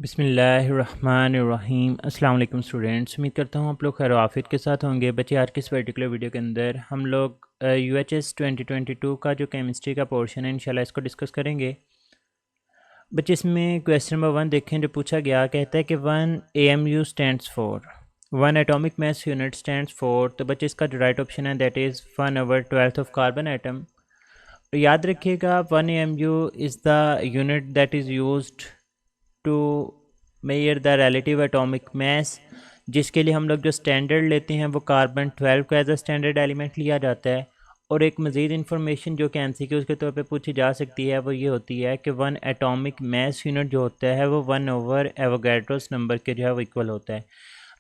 बिस्मिल्लाहिर्रहमानिर्रहीम। अस्सलाम वालेकुम स्टूडेंट्स, उम्मीद करता हूँ आप लोग खैर आफियत के साथ होंगे। बच्चे, आज के इस पर्टिकुलर वीडियो के अंदर हम लोग UHS 2022 का जो केमिस्ट्री का पोर्शन है इंशाल्लाह इसको डिस्कस करेंगे। बच्चे, इसमें क्वेश्चन नंबर 1 देखें जो पूछा गया, कहता है कि 1 AMU stands for 1 atomic mass unit stands for. तो बच्चे इसका जो राइट ऑप्शन है that is 1/12 of carbon atom. याद रखिएगा 1 AMU is the unit that is used to measure the relative atomic mass, जिसके लिए हम लोग जो स्टैंडर्ड लेते हैं वो कार्बन 12 को एज अ स्टैंडर्ड एलिमेंट लिया जाता है। और एक मज़ीद इन्फॉर्मेशन जो कि MCQs के तौर पे पूछी जा सकती है वो ये होती है कि 1 एटॉमिक मास यूनिट जो होता है वो 1/एवोगैड्रोस नंबर के जो है वो इक्वल होता है।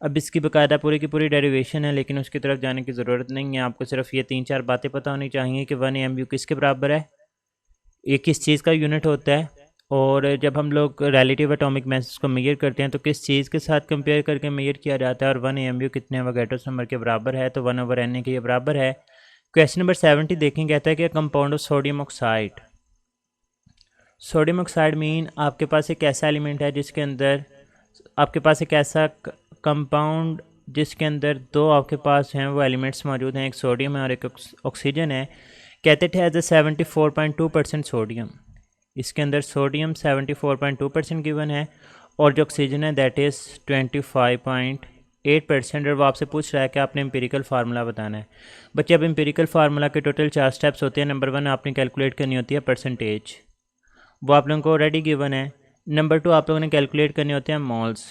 अब इसकी बाकायदा पूरी की पूरी डेरिवेशन है, लेकिन उसकी तरफ जाने की ज़रूरत नहीं है। आपको सिर्फ ये 3-4 बातें पता होनी चाहिए कि 1 AMU किसके बराबर है, ये किस चीज़ का यूनिट होता है, और जब हम लोग रिलेटिव एटॉमिक मास को मेजर करते हैं तो किस चीज़ के साथ कंपेयर करके मेजर किया जाता है, और 1 AMU कितने एवोगैड्रोस नंबर के बराबर है, तो 1/Na के ये बराबर है। क्वेश्चन नंबर 70 देखें, कहता है कि compound of sodium oxide. Sodium oxide mean आपके पास एक ऐसा एलिमेंट है जिसके अंदर आपके पास एक ऐसा कंपाउंड जिसके अंदर दो आपके पास हैं वो एलिमेंट्स मौजूद हैं, एक सोडियम है और एक ऑक्सीजन है। कहते थे एज ए 74.2% सोडियम, इसके अंदर सोडियम 74.2% गिवन है, और जो ऑक्सीजन है दैट इज़ 25.8%। और वो आपसे पूछ रहा है कि आपने एम्पिरिकल फार्मूला बताना है। बच्चे, अब एम्पिरिकल फार्मूला के टोटल 4 स्टेप्स होते हैं। नंबर 1 आपने कैलकुलेट करनी होती है परसेंटेज, वो आप लोगों को ऑलरेडी गिवन है। नंबर 2 आप लोगों ने कैलकुलेट करने होते हैं मोल्स।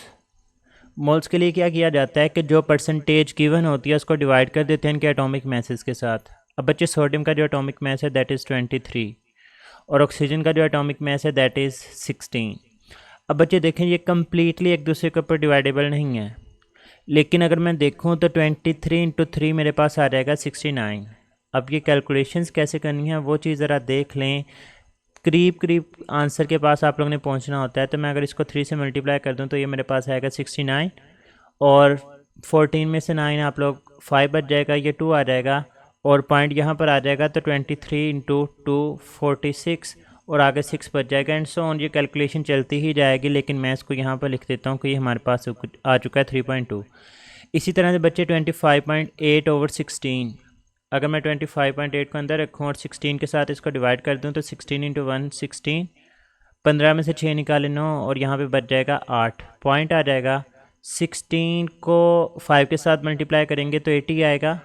मोल्स के लिए क्या किया जाता है कि जो परसेंटेज गिवन होती है उसको डिवाइड कर देते हैं इनके एटॉमिक मैसेज के साथ। अब बच्चे, सोडियम का जो एटॉमिक मैस है दैट इज़ 23, और ऑक्सीजन का जो एटॉमिक मैस है दैट इज़ 16। अब बच्चे देखें, ये कम्प्लीटली एक दूसरे के ऊपर डिवाइडेबल नहीं है, लेकिन अगर मैं देखूं तो 23 × 3 मेरे पास आ जाएगा 69। अब ये कैलकुलेशंस कैसे करनी है वो चीज़ ज़रा देख लें, करीब करीब आंसर के पास आप लोगों ने पहुंचना होता है। तो मैं अगर इसको 3 से मल्टीप्लाई कर दूं तो ये मेरे पास आएगा 69, और 14 में से 9 आप लोग 5 बच जाएगा, ये 2 आ जाएगा, और पॉइंट यहाँ पर आ जाएगा, तो 23 × 2 46, और आगे 6 बच जाएगा, एंड सो ऑन। ये कैलकुलेशन चलती ही जाएगी, लेकिन मैं इसको यहाँ पर लिख देता हूँ कि ये हमारे पास आ चुका है 3.2। इसी तरह से बच्चे 25.8/16, अगर मैं 25.8 को अंदर रखूँ और 16 के साथ इसको डिवाइड कर दूँ तो 16 × 1 16, 15 में से 6 निकाले 9, और यहाँ पे बच जाएगा 8, पॉइंट आ जाएगा। 16 को 5 के साथ मल्टीप्लाई करेंगे तो 80 आएगा,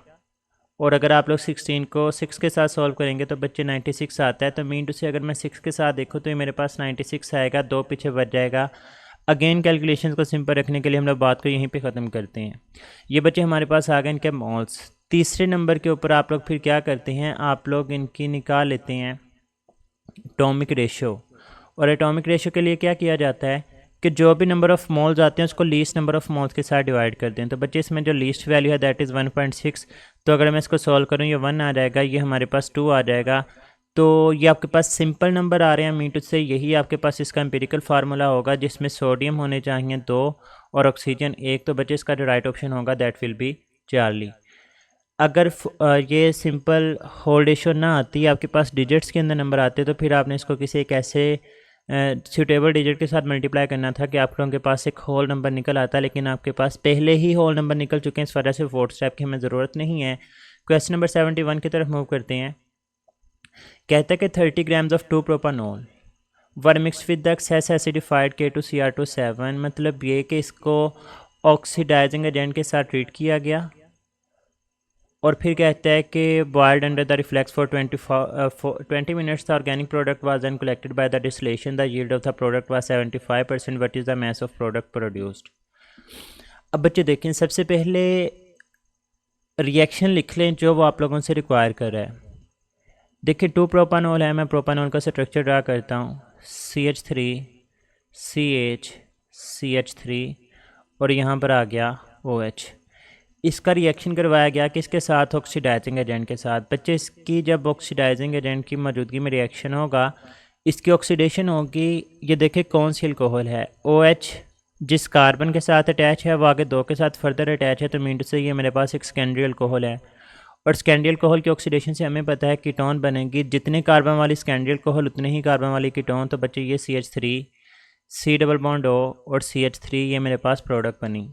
और अगर आप लोग 16 को 6 के साथ सॉल्व करेंगे तो बच्चे 96 आता है। तो मीन टू से अगर मैं 6 के साथ देखूँ तो ये मेरे पास 96 आएगा, 2 पीछे बच जाएगा। अगेन कैलकुलेशंस को सिंपल रखने के लिए हम लोग बात को यहीं पे ख़त्म करते हैं। ये बच्चे हमारे पास आ गए इनके मॉल्स। तीसरे नंबर के ऊपर आप लोग फिर क्या करते हैं, आप लोग इनकी निकाल लेते हैं एटॉमिक रेशो। और एटॉमिक रेशो के लिए क्या किया जाता है कि जो भी नंबर ऑफ़ मोल्स आते हैं उसको लीस्ट नंबर ऑफ़ मोल्स के साथ डिवाइड करते हैं। तो बच्चे, इसमें जो लीस्ट वैल्यू है दैट इज़ 1.6, तो अगर मैं इसको सॉल्व करूँ ये 1 आ जाएगा, ये हमारे पास 2 आ जाएगा। तो ये आपके पास सिंपल नंबर आ रहे हैं, मीन टू से यही आपके पास इसका एम्पिरिकल फार्मूला होगा, जिसमें सोडियम होने चाहिए 2 और ऑक्सीजन 1। तो बच्चे, इसका जो राइट ऑप्शन होगा दैट विल बी चार्ली। अगर ये सिंपल होल रेशो ना आती, आपके पास डिजिट्स के अंदर नंबर आते, तो फिर आपने इसको किसी एक ऐसे सूटेबल डिजिट के साथ मल्टीप्लाई करना था कि आप लोगों के पास एक होल नंबर निकल आता, लेकिन आपके पास पहले ही होल नंबर निकल चुके हैं, इस वजह से फोर्थ स्टेप की हमें ज़रूरत नहीं है। क्वेश्चन नंबर 71 की तरफ मूव करते हैं। कहता है कि 30 grams of 2 propanol were mix with the excess acidified K2Cr2 7, मतलब ये कि इसको ऑक्सीडाइजिंग एजेंट के साथ ट्रीट किया गया, और फिर कहता है कि boiled under the reflux for 20 minutes the organic product was then collected by the distillation, the yield of the product was 75%, what is the mass of product produced. अब बच्चे देखें, सबसे पहले रिएक्शन लिख लें जो वो आप लोगों से रिक्वायर कर रहा है। देखिए 2 प्रोपानोल है, मैं प्रोपानोल का स्ट्रक्चर ड्रा करता हूँ, CH3 CH CH3, और यहाँ पर आ गया OH। इसका रिएक्शन करवाया गया किसके साथ, ऑक्सीडाइजिंग एजेंट के साथ। बच्चे, इसकी जब ऑक्सीडाइजिंग एजेंट की मौजूदगी में रिएक्शन होगा, इसकी ऑक्सीडेशन होगी। ये देखें कौन सी अल्कोहल है, OH जिस कार्बन के साथ अटैच है वो आगे 2 के साथ फर्दर अटैच है, तो मीन टू से ये मेरे पास एक सेकेंडरी अल्कोहल है, और सेकेंडरी अल्कोहल की ऑक्सीडेशन से हमें पता है कीटोन बनेगी, जितने कार्बन वाली सेकेंडरी अल्कोहल उतने ही कार्बन वाली कीटोन। तो बच्चे, ये CH3 C double bond O और CH3, ये मेरे पास प्रोडक्ट बनी।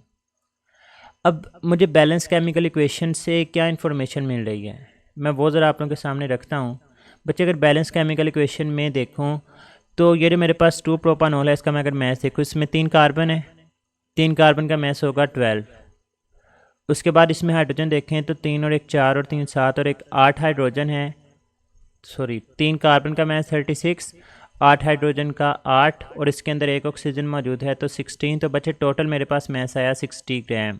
अब मुझे बैलेंस केमिकल इक्वेशन से क्या इन्फॉर्मेशन मिल रही है, मैं वो ज़रा आप लोगों के सामने रखता हूँ। बच्चे अगर बैलेंस केमिकल इक्वेशन में देखूँ तो ये जो मेरे पास 2 प्रोपानॉल है, इसका मैं अगर मैथ देखूँ, इसमें 3 कार्बन है, 3 कार्बन का मैथ होगा 12। उसके बाद इसमें हाइड्रोजन देखें तो 3 और 1 4 और 3 7 और 1 8 हाइड्रोजन है, सॉरी 3 कार्बन का मैथ 36, 8 हाइड्रोजन का 8 और इसके अंदर 1 ऑक्सीजन मौजूद है तो 16। तो बच्चे टोटल मेरे पास मैथ आया 60 ग्राम।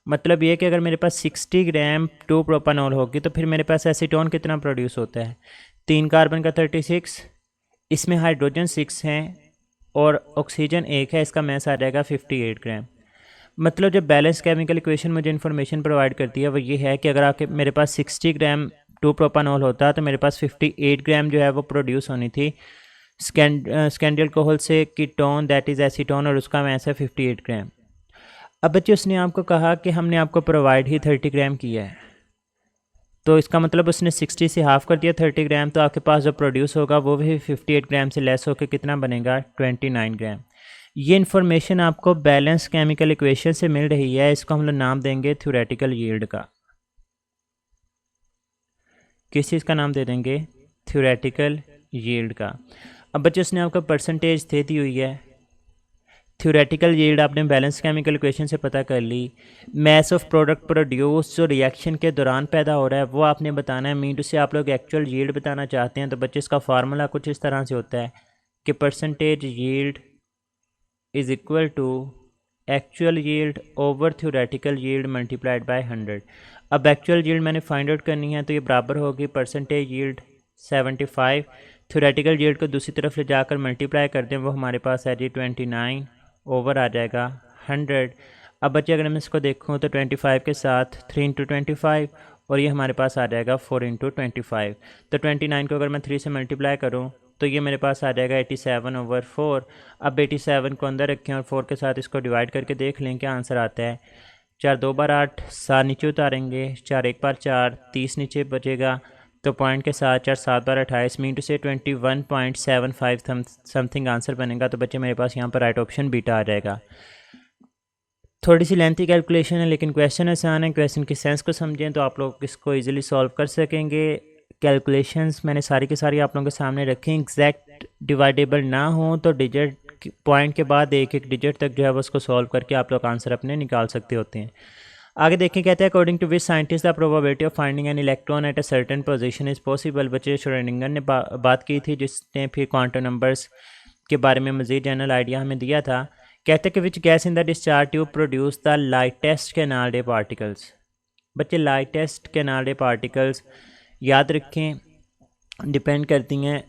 मतलब ये कि अगर मेरे पास 60 ग्राम 2 प्रोपानॉल होगी तो फिर मेरे पास एसीटोन कितना प्रोड्यूस होता है, 3 कार्बन का 36, इसमें हाइड्रोजन 6 हैं और ऑक्सीजन 1 है, इसका मैथ आ जाएगा 58 ग्राम। मतलब जब बैलेंस केमिकल इक्वेशन मुझे इन्फॉर्मेशन प्रोवाइड करती है वो ये है कि अगर आपके मेरे पास 60 ग्राम 2 प्रोपानॉल होता तो मेरे पास 58 ग्राम जो है वो प्रोड्यूस होनी थी स्कैंडियल अल्कोहल से कीटोन दैट इज़ एसीटोन, और उसका मैथ है 58 ग्राम। अब बच्चे उसने आपको कहा कि हमने आपको प्रोवाइड ही 30 ग्राम किया है, तो इसका मतलब उसने 60 से हाफ कर दिया 30 ग्राम, तो आपके पास जो प्रोड्यूस होगा वो भी 58 ग्राम से लेस होकर कितना बनेगा 29 ग्राम। ये इन्फॉर्मेशन आपको बैलेंस केमिकल इक्वेशन से मिल रही है, इसको हम लोग नाम देंगे थ्योरेटिकल यील्ड का। किस चीज़ का नाम दे देंगे, थ्योरेटिकल यील्ड का। अब बच्चे उसने आपको परसेंटेज दे दी हुई है, थ्योरेटिकल यील्ड आपने बैलेंस केमिकल इक्वेशन से पता कर ली। मैस ऑफ प्रोडक्ट प्रोड्यूस जो रिएक्शन के दौरान पैदा हो रहा है वो आपने बताना है। मीन टू से आप लोग एक्चुअल यील्ड बताना चाहते हैं तो बच्चे इसका फार्मूला कुछ इस तरह से होता है कि percentage yield is equal to actual yield over theoretical yield multiplied by 100। अब एक्चुअल यील्ड मैंने फाइंड आउट करनी है तो ये बराबर होगी परसेंटेज यील्ड 75, थ्योरेटिकल यील्ड को दूसरी तरफ ले जाकर मल्टीप्लाई कर दें, वो हमारे पास है जी 29 ओवर आ जाएगा 100। अब बच्चे अगर मैं इसको देखूँ तो 25 के साथ 3 इंटू 25 और ये हमारे पास आ जाएगा 4 इंटू 25। तो 29 को अगर मैं 3 से मल्टीप्लाई करूँ तो ये मेरे पास आ जाएगा 87 ओवर 4। अब 87 को अंदर रखें और 4 के साथ इसको डिवाइड करके देख लें क्या आंसर आता है। 4 2 बार 8, 7 नीचे उतारेंगे, 4 1 बार 4, 30 नीचे बचेगा तो पॉइंट के साथ 4 7 बार 28 मीन टू से 21.75 समथिंग आंसर बनेगा। तो बच्चे मेरे पास यहाँ पर राइट ऑप्शन बीटा आ जाएगा। थोड़ी सी लेंथी कैलकुलेशन है लेकिन क्वेश्चन आसान है, क्वेश्चन की सेंस को समझें तो आप लोग इसको इजीली सॉल्व कर सकेंगे। कैलकुलेशंस मैंने सारी की सारी आप लोगों के सामने रखें, एग्जैक्ट डिवाइडेबल ना हो तो डिजिट पॉइंट के बाद एक एक डिजिट तक जो है वो उसको सॉल्व करके आप लोग आंसर अपने निकाल सकते होते हैं। आगे देखें, कहते हैं according to which scientist the probability of finding an electron at a certain position is possible. बच्चे श्रोडिंगर ने बात की थी जिसने फिर क्वांटम नंबर्स के बारे में मज़ीद जनरल आइडिया हमें दिया था। कहते हैं कि which gas in the discharge tube produce the lightest canal particles. बच्चे लाइटेस्ट कैनाल पार्टिकल्स याद रखें डिपेंड करती हैं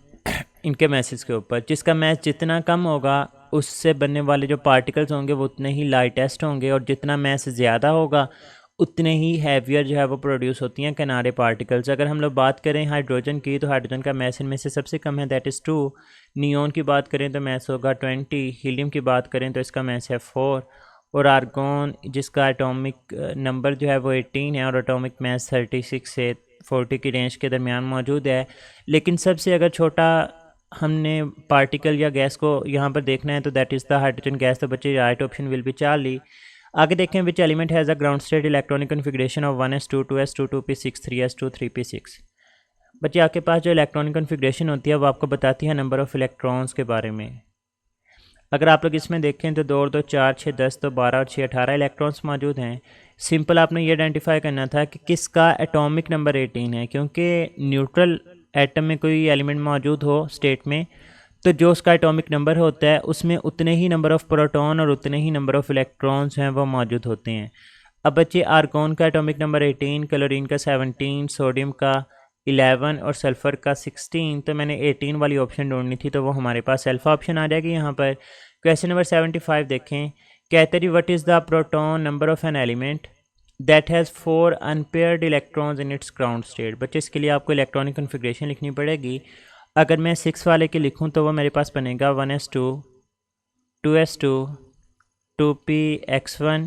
इनके मैसेज के ऊपर। जिसका मैथ जितना कम होगा उससे बनने वाले जो पार्टिकल्स होंगे वो उतने ही लाइटेस्ट होंगे, और जितना मैथ ज़्यादा होगा उतने ही हैवियर जो है वो प्रोड्यूस होती हैं किनारे पार्टिकल्स। अगर हम लोग बात करें हाइड्रोजन की तो हाइड्रोजन का मैथ इनमें से सबसे कम है, दैट इज़ 2। नियोन की बात करें तो मैथ होगा 20। हीलियम की बात करें तो इसका मैथ है 4। और आर्गोन जिसका एटॉमिक नंबर जो है वो 18 है और एटॉमिक मैथ 36 से 40 की रेंज के दरमियान मौजूद है। लेकिन सबसे अगर छोटा हमने पार्टिकल या गैस को यहाँ पर देखना है तो that is the hydrogen gas. तो बच्चे right option will be Charlie. आगे देखें, which element has a ground state electronic configuration of 1s2 2s2 2p6 3s2 3p6। बच्चे आपके पास जो इलेक्ट्रॉनिक कन्फिग्रेशन होती है वो आपको बताती है नंबर ऑफ़ इलेक्ट्रॉन्स के बारे में। अगर आप लोग इसमें देखें तो 2 और 2 4 6 10 तो 12 और 6 18 इलेक्ट्रॉन्स मौजूद हैं। सिंपल आपने ये आइडेंटिफाई करना था कि किसका एटॉमिक नंबर 18 है, क्योंकि न्यूट्रल एटम में कोई एलिमेंट मौजूद हो स्टेट में तो जो उसका एटॉमिक नंबर होता है उसमें उतने ही नंबर ऑफ़ प्रोटॉन और उतने ही नंबर ऑफ़ इलेक्ट्रॉन्स हैं वो मौजूद होते हैं। अब बच्चे आर्गोन का एटॉमिक नंबर 18, क्लोरीन का 17, सोडियम का 11 और सल्फ़र का 16। तो मैंने 18 वाली ऑप्शन ढूंढनी थी तो वो हमारे पास अल्फ़ा ऑप्शन आ जाएगी यहाँ पर। क्वेश्चन नंबर 75 देखें, कहते हैं what is the proton number of an element that has 4 unpaired electrons in its ground state. बच्चे इसके लिए आपको इलेक्ट्रॉनिक कन्फिग्रेशन लिखनी पड़ेगी। अगर मैं 6 वाले के लिखूं तो वो मेरे पास बनेगा 1s2 2s2 2px1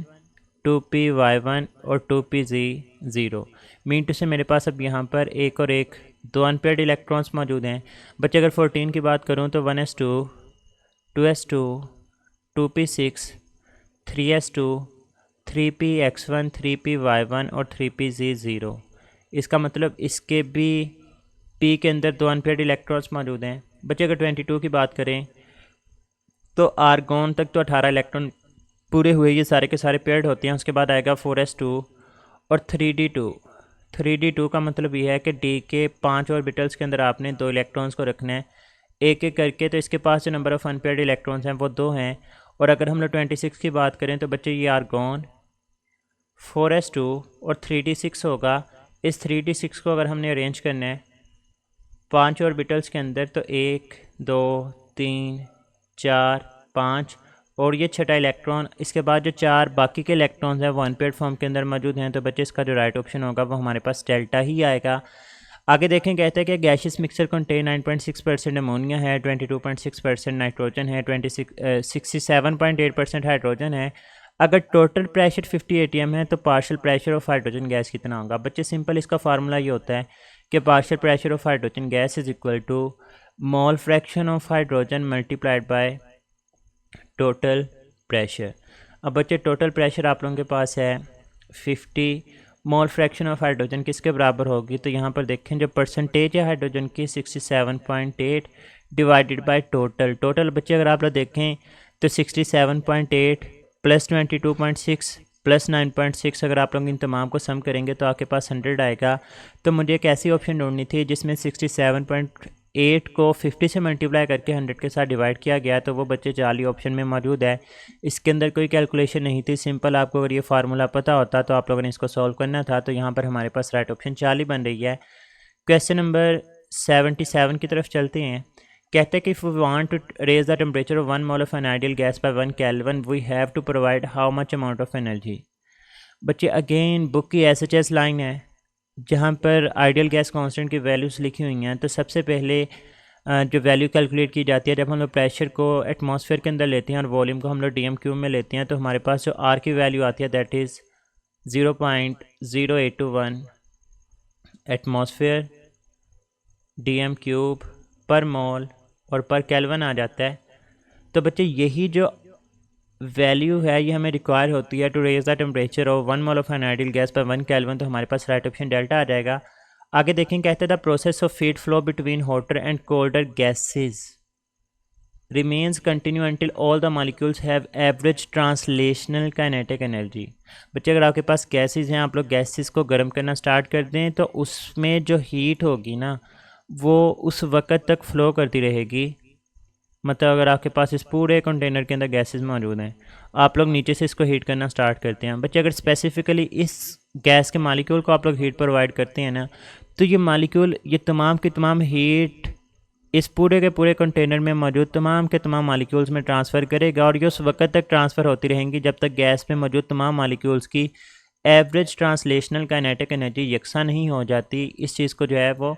2py1 और 2pz0। मीन टू से मेरे पास अब यहाँ पर एक और एक 2 अनपेयर्ड इलेक्ट्रॉन्स मौजूद हैं। बच्चे अगर 14 की बात करूँ तो 1s2 2s2, 2p6, 3s2, 3px1, 3py1 और 3pz0। इसका मतलब इसके भी p के अंदर 2 अनपेयर्ड इलेक्ट्रॉन्स मौजूद हैं। बच्चे अगर 22 की बात करें तो आर्गोन तक तो 18 इलेक्ट्रॉन पूरे हुए, ये सारे के सारे पेयर्ड होते हैं। उसके बाद आएगा 4s2 और 3d2। 3d2 का मतलब ये है कि डी के 5 ऑर्बिटल्स के अंदर आपने 2 इलेक्ट्रॉन्स को रखना है एक एक करके। तो इसके पास जो नंबर ऑफ़ अनपेयर्ड इलेक्ट्रॉन्स हैं वो 2 हैं। और अगर हम लोग 26 की बात करें तो बच्चे ये आर्गोन 4s2 और 3d6 होगा। इस 3d6 को अगर हमने अरेंज करना है 5 ऑर्बिटल्स के अंदर तो 1 2 3 4 5 और ये छठा इलेक्ट्रॉन। इसके बाद जो 4 बाकी के इलेक्ट्रॉन्स हैं वो अनपेयर्ड फॉर्म के अंदर मौजूद हैं। तो बच्चे इसका जो राइट ऑप्शन होगा वो हमारे पास डेल्टा ही आएगा। आगे देखें, कहते हैं कि गैशियस मिक्सचर कंटेन 9.6% अमोनिया है, 22.6% नाइट्रोजन है, 67.8% हाइड्रोजन है। अगर टोटल प्रेशर 50 atm है तो partial pressure of hydrogen gas कितना होगा? बच्चे सिंपल इसका फार्मूला ये होता है कि partial pressure of hydrogen gas is equal to mole fraction of hydrogen multiplied by total pressure. अब बच्चे टोटल प्रेशर आप लोगों के पास है 50, मोल फ्रैक्शन ऑफ हाइड्रोजन किसके बराबर होगी? तो यहाँ पर देखें जो परसेंटेज है हाइड्रोजन की 67.8 डिवाइडेड बाय टोटल बच्चे अगर आप लोग देखें तो 67.8 प्लस 22.6 प्लस 9.6 अगर आप लोग इन तमाम को सम करेंगे तो आपके पास 100 आएगा। तो मुझे एक ऐसी ऑप्शन ढूंढनी थी जिसमें 67.8 को 50 से मल्टीप्लाई करके 100 के साथ डिवाइड किया गया, तो वो बच्चे चाली ऑप्शन में मौजूद है। इसके अंदर कोई कैलकुलेशन नहीं थी, सिंपल आपको अगर ये फार्मूला पता होता तो आप लोगों ने इसको सॉल्व करना था। तो यहाँ पर हमारे पास राइट ऑप्शन 40 बन रही है। क्वेश्चन नंबर 77 की तरफ चलते हैं। कहते हैं कि if we want to raise the temperature of 1 mole of an ideal gas by 1 kelvin we have to provide how much amount of energy? बच्चे अगेन बुक की SHS लाइन है जहाँ पर आइडियल गैस कांस्टेंट की values लिखी हुई हैं। तो सबसे पहले जो वैल्यू कैलकुलेट की जाती है, जब हम लोग प्रेशर को एटमॉस्फेयर के अंदर लेते हैं और वॉल्यूम को हम लोग DM क्यूब में लेते हैं, तो हमारे पास जो R की वैल्यू आती है that is 0.0821 atmosphere DM cube पर मोल और पर केल्विन आ जाता है। तो बच्चे यही जो वैल्यू है ये हमें रिक्वायर होती है to raise the temperature of 1 mole of an ideal gas पर 1 केल्विन। तो हमारे पास राइट ऑप्शन डेल्टा आ जाएगा। आगे देखें, कहते हैं the process of heat flow between hotter and colder gases remains continue until all the molecules have average translational kinetic energy. बच्चे अगर आपके पास गैसेस हैं, आप लोग गैसेस को गर्म करना स्टार्ट कर दें तो उसमें जो हीट होगी ना वो उस वक़्त तक फ़्लो करती रहेगी। मतलब अगर आपके पास इस पूरे कंटेनर के अंदर गैसेस मौजूद हैं, आप लोग नीचे से इसको हीट करना स्टार्ट करते हैं। बच्चे अगर स्पेसिफिकली इस गैस के मालिक्यूल को आप लोग हीट प्रोवाइड करते हैं ना, तो ये मालिक्यूल ये तमाम की तमाम हीट इस पूरे के पूरे कंटेनर में मौजूद तमाम के तमाम मालिक्यूल्स में ट्रांसफ़र करेगा और ये उस वक्त तक ट्रांसफ़र होती रहेंगी जब तक गैस में मौजूद तमाम मालिक्यूल्स की एवरेज ट्रांसलेशनल काइनेटिक एनर्जी यकसा नहीं हो जाती। इस चीज़ को जो है वो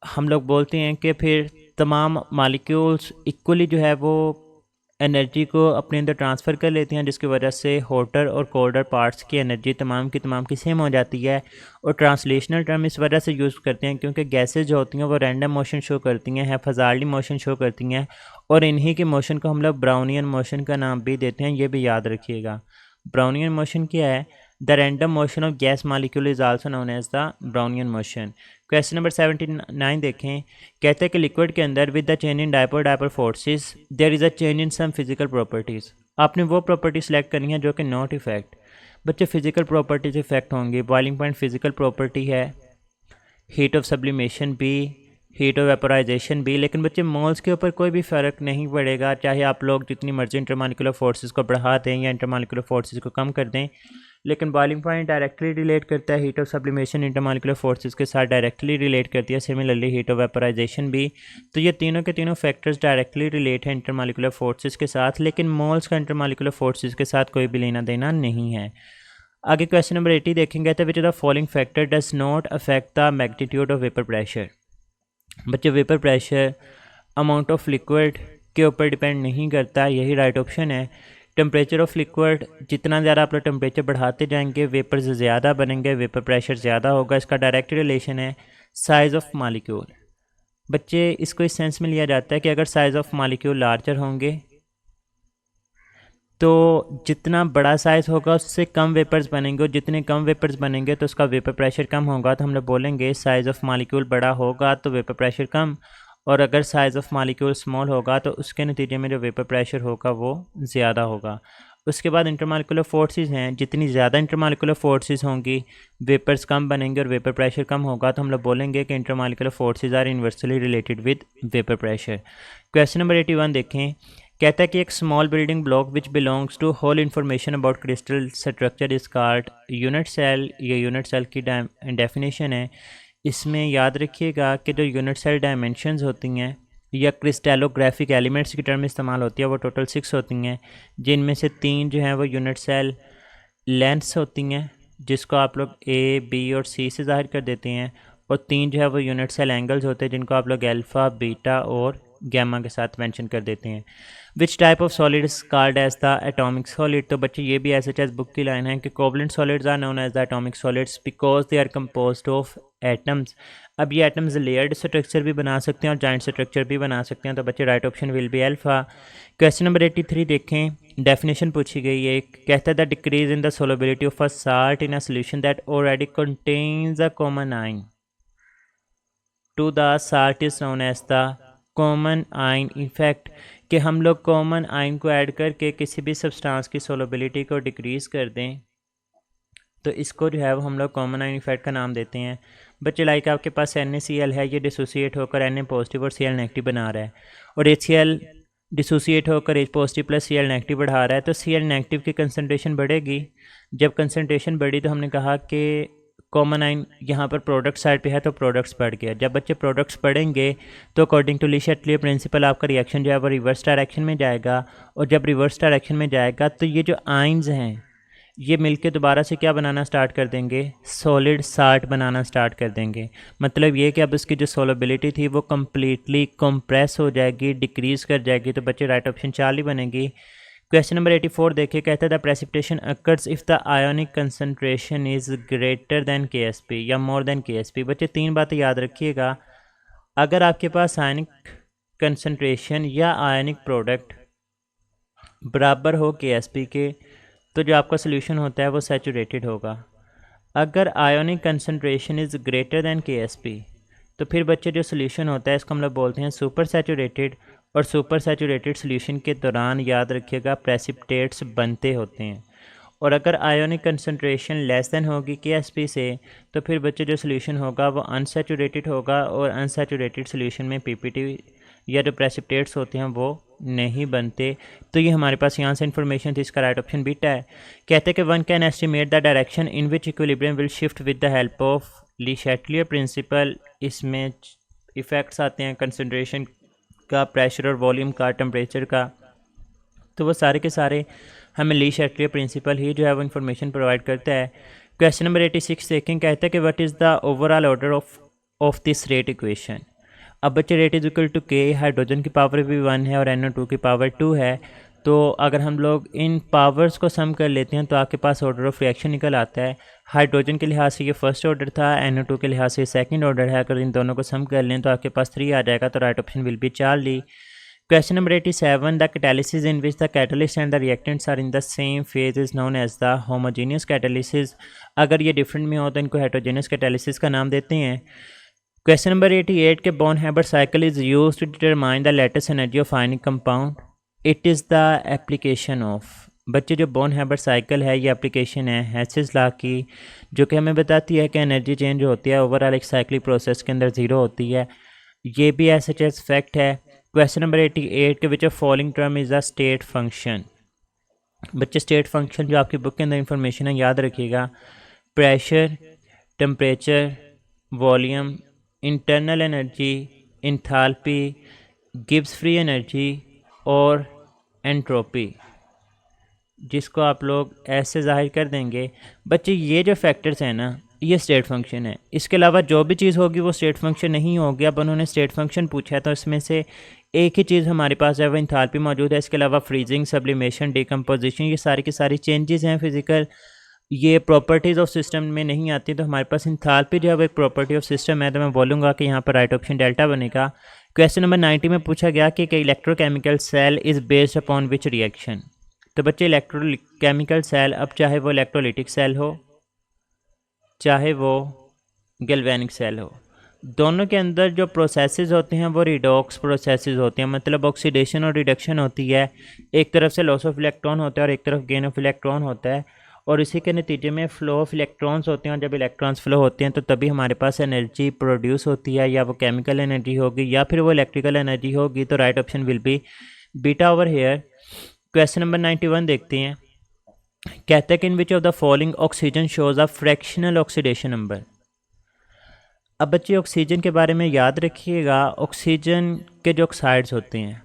हम लोग बोलते हैं कि फिर तमाम मालिक्यूल्स इक्वली जो है वो एनर्जी को अपने अंदर ट्रांसफ़र कर लेते हैं, जिसकी वजह से हॉटर और कोल्डर पार्ट्स की एनर्जी तमाम की सेम हो जाती है। और ट्रांसलेशनल टर्म इस वजह से यूज़ करते हैं क्योंकि गैसेस जो होती हैं वो रैंडम मोशन शो करती हैं, हैफाज़ार्डली मोशन शो करती हैं, और इन्हीं के मोशन को हम लोग ब्राउनियन मोशन का नाम भी देते हैं। ये भी याद रखिएगा। ब्राउनियन मोशन क्या है? The random motion of gas molecule is also known as the Brownian motion. Question number 79 देखें। कहते हैं कि लिक्विड के अंदर with the change in dipole forces there is a change in some physical properties. आपने वो प्रॉपर्टी सेलेक्ट करनी है जो कि नॉट इफेक्ट। बच्चे फिजिकल प्रॉपर्टीज़ इफेक्ट होंगी। बॉइलिंग पॉइंट फिजिकल प्रॉपर्टी है, हीट ऑफ सब्लिमेशन भी, हीट ऑफ वेपोराइजेशन भी। लेकिन बच्चे मोल्स के ऊपर कोई भी फ़र्क नहीं पड़ेगा, चाहे आप लोग जितनी मर्जी इंटरमॉलिक्यूलर फोर्सेस को बढ़ा दें या इंटरमॉलिक्यूलर फोर्सेस को कम कर दें। लेकिन बॉइलिंग पॉइंट डायरेक्टली रिलेट करता है heat of sublimation intermolecular forces के साथ डायरेक्टली रिलेट करती है। सिमिलरली हीट ऑफ वेपोराइजेशन भी। तो ये तीनों के तीनों फैक्टर्स डायरेक्टली रिलेट हैं इंटरमॉलिक्यूलर फोर्सेस के साथ, लेकिन मोल्स का इंटरमॉलिक्यूलर फोर्सेस के साथ कोई भी लेना देना नहीं है। आगे क्वेश्चन नंबर 80 देखेंगे। तो which the following factor does not affect the magnitude of vapour pressure. बच्चे vapour pressure amount of liquid के ऊपर डिपेंड नहीं करता, यही राइट ऑप्शन है। टेम्परेचर ऑफ लिक्विड, जितना ज़्यादा आप लोग टेम्परेचर बढ़ाते जाएंगे वेपर ज़्यादा बनेंगे, वेपर प्रेशर ज़्यादा होगा। इसका डायरेक्ट रिलेशन है साइज़ ऑफ मॉलिक्यूल। बच्चे इसको इस सेंस में लिया जाता है कि अगर साइज़ ऑफ मालिक्यूल लार्जर होंगे तो जितना बड़ा साइज़ होगा उससे कम वेपर्स बनेंगे, और जितने कम वेपर्स बनेंगे तो उसका वेपर प्रेशर कम होगा। तो हम लोग बोलेंगे साइज़ ऑफ मालिक्यूल बड़ा होगा तो वेपर प्रेशर कम, और अगर साइज़ ऑफ मालिक्यूल स्मॉल होगा तो उसके नतीजे में जो वेपर प्रेशर होगा वो ज़्यादा होगा। उसके बाद इंटरमॉलिक्यूलर फोर्सेस हैं, जितनी ज़्यादा इंटरमॉलिक्यूलर फोर्सेस होंगी वेपर्स कम बनेंगे और वेपर प्रेशर कम होगा। तो हम लोग बोलेंगे कि intermolecular forces are inversely related with vapour pressure. Question number 81 देखें, कहता है कि एक small building block which belongs to whole information about crystal structure is called unit cell. ये यूनिट सेल की डेफिनेशन है। इसमें याद रखिएगा कि जो यूनिट सेल डायमेंशंस होती हैं या क्रिस्टलोग्राफिक एलिमेंट्स की टर्म इस्तेमाल होती है वो टोटल 6 होती हैं, जिनमें से 3 जो हैं वो यूनिट सेल लेंथ्स होती हैं जिसको आप लोग ए, बी और सी से ज़ाहिर कर देते हैं, और 3 जो है वो यूनिट सेल एंगल्स होते हैं जिनको आप लोग अल्फ़ा, बीटा और गैमा के साथ मेंशन कर देते हैं। Which type of solid is called as the atomic solid. तो बच्चे ये भी ऐसे एज बुक की लाइन है कि covalent solids are known as the atomic solids because they are composed of atoms. अब ये एटम्स लेयर्ड स्ट्रक्चर भी बना सकते हैं और जॉइंट स्ट्रक्चर भी बना सकते हैं। तो बच्चे right option will be alpha. Question number 83 देखें, डेफिनेशन पूछी गई है। कहता है the decrease in the solubility of a salt in a solution that already contains a common ion to the salt is known as the common ion effect. कि हम लोग common ion को ऐड करके किसी भी सब्सटेंस की solubility को decrease कर दें तो इसको जो है वो हम लोग कॉमन आयन इफेक्ट का नाम देते हैं। बच्चे लाइक आपके पास NaCl है, ये डिसोसिएट होकर Na पॉजिटिव और Cl नेगेटिव बना रहा है, और HCl डिसोसिएट होकर H positive plus Cl negative बढ़ा रहा है। तो Cl नेगेटिव की कंसनट्रेशन बढ़ेगी। जब कंसनट्रेशन बढ़ी तो हमने कहा कि कॉमन आइन यहाँ पर प्रोडक्ट साइड पे है तो प्रोडक्ट्स बढ़ गया। जब बच्चे प्रोडक्ट्स बढ़ेंगे तो according to Lee Chatelier principal आपका रिएक्शन जो है वो रिवर्स डायरेक्शन में जाएगा, और जब रिवर्स डायरेक्शन में जाएगा तो ये जो आइंस हैं ये मिलके दोबारा से क्या बनाना स्टार्ट कर देंगे, सॉलिड साल्ट बनाना स्टार्ट कर देंगे। मतलब ये कि अब इसकी जो सोलबिलिटी थी वो कम्प्लीटली कंप्रेस हो जाएगी, डिक्रीज़ कर जाएगी। तो बच्चे राइट ऑप्शन 4 ही बनेगी। क्वेश्चन नंबर 84 देखिए, कहता है the precipitation occurs if the ionic concentration is greater than KSP या मोर देन KSP। बच्चे 3 बातें याद रखिएगा। अगर आपके पास आयनिक कंसनट्रेशन या आयनिक प्रोडक्ट बराबर हो KSP के तो जो आपका सोल्यूशन होता है वो सैचुरेटेड होगा। अगर ionic concentration is greater than KSP तो फिर बच्चे जो सोल्यूशन होता है इसको हम लोग बोलते हैं सुपर सैचुरेटेड, और सुपर सैचुरेटेड सोल्यूशन के दौरान याद रखिएगा प्रेसिपिटेट्स बनते होते हैं। और अगर आयोनिक कंसनट्रेशन लेस देन होगी KSP से तो फिर बच्चे जो सोल्यूशन होगा वो अनसैचुरेटेड होगा, और अनसैचुरेटेड सोल्यूशन में PPT या जो प्रेसिपिटेट्स होते हैं वो नहीं बनते। तो ये हमारे पास यहाँ से इन्फॉर्मेशन थी। इसका राइट ऑप्शन बीटा है। कहते हैं कि one can estimate the direction in which equilibrium will shift with the help of Le Chatelier principle. इसमें इफ़ेक्ट्स आते हैं कंसनट्रेशन का, प्रेशर और वॉल्यूम का, टेम्परेचर का, तो वो सारे के सारे हमें ली शैटलियर प्रिंसिपल ही जो है वो इन्फॉर्मेशन प्रोवाइड करता है। क्वेश्चन नंबर 86 देखें, कहता है कि what is the overall order of this rate equation. अब बच्चे rate is equal to K, hydrogen की पावर भी 1 है और NO2 की पावर 2 है। तो अगर हम लोग इन पावर्स को सम कर लेते हैं तो आपके पास ऑर्डर ऑफ रिएक्शन निकल आता है। हाइड्रोजन के लिहाज से ये फर्स्ट ऑर्डर था, NO2 के लिहाज से सेकंड ऑर्डर है। अगर इन दोनों को सम कर लें तो आपके पास 3 आ जाएगा। तो right option will be Charlie. Question number 87, the catalysis in which the catalyst and the reactants are in the same phase is known as the homogeneous catalysis. अगर ये डिफरेंट में हो तो इनको हेटेरोजेनियस कैटालिसिस का नाम देते हैं। क्वेश्चन नंबर 88 के Born Haber cycle is used to determine the lattice energy of ionic compound. It is the application of. बच्चे जो बॉर्न-हाइबर साइकिल है ये एप्लीकेशन है हेसिस लॉ की, जो कि हमें बताती है कि एनर्जी चेंज होती है ओवरऑल एक साइक्लिक प्रोसेस के अंदर ज़ीरो होती है। ये भी ऐसा चीज फैक्ट है। क्वेश्चन नंबर 88 के which of following term is the state function. बच्चे स्टेट फंक्शन जो आपकी बुक के अंदर इंफॉर्मेशन है याद रखिएगा, pressure, temperature, volume, internal energy, enthalpy, Gibbs free energy और एंट्रोपी, जिसको आप लोग ऐसे जाहिर कर देंगे। बच्चे ये जो फैक्टर्स हैं ना ये स्टेट फंक्शन है। इसके अलावा जो भी चीज़ होगी वो स्टेट फंक्शन नहीं होगी। अब उन्होंने स्टेट फंक्शन पूछा है तो इसमें से एक ही चीज़ हमारे पास है वो इंथाल्पी मौजूद है। इसके अलावा फ्रीजिंग, सब्लिमेशन, डिकम्पोजिशन, ये सारी की सारी चेंजेस हैं फिजिकल। ये प्रॉपर्टीज़ ऑफ सिस्टम में नहीं आती, तो हमारे पास इंथाल्पी जो है वो एक प्रॉपर्टी ऑफ सिस्टम है, तो मैं बोलूँगा कि यहाँ पर राइट ऑप्शन डेल्टा बनेगा। क्वेश्चन नंबर 90 में पूछा गया कि electrochemical cell is based upon which reaction. तो बच्चे इलेक्ट्रोकेमिकल सेल, अब चाहे वो इलेक्ट्रोलिटिक सेल हो चाहे वो गैल्वेनिक सेल हो, दोनों के अंदर जो प्रोसेसेस होते हैं वो रिडॉक्स प्रोसेसेस होते हैं, मतलब ऑक्सीडेशन और रिडक्शन होती है। एक तरफ से लॉस ऑफ इलेक्ट्रॉन होता है और एक तरफ गेन ऑफ इलेक्ट्रॉन होता है, और इसी के नतीजे में फ़्लो ऑफ इलेक्ट्रॉन्स होते हैं, और जब इलेक्ट्रॉन्स फ्लो होते हैं तो तभी हमारे पास एनर्जी प्रोड्यूस होती है, या वो केमिकल एनर्जी होगी या फिर वो इलेक्ट्रिकल एनर्जी होगी। तो right option will be beta over here. Question number 91 देखते हैं। कहते हैं कि in which of the following oxygen shows a fractional oxidation number. अब बच्चे ऑक्सीजन के बारे में याद रखिएगा, ऑक्सीजन के जो ऑक्साइड्स होते हैं,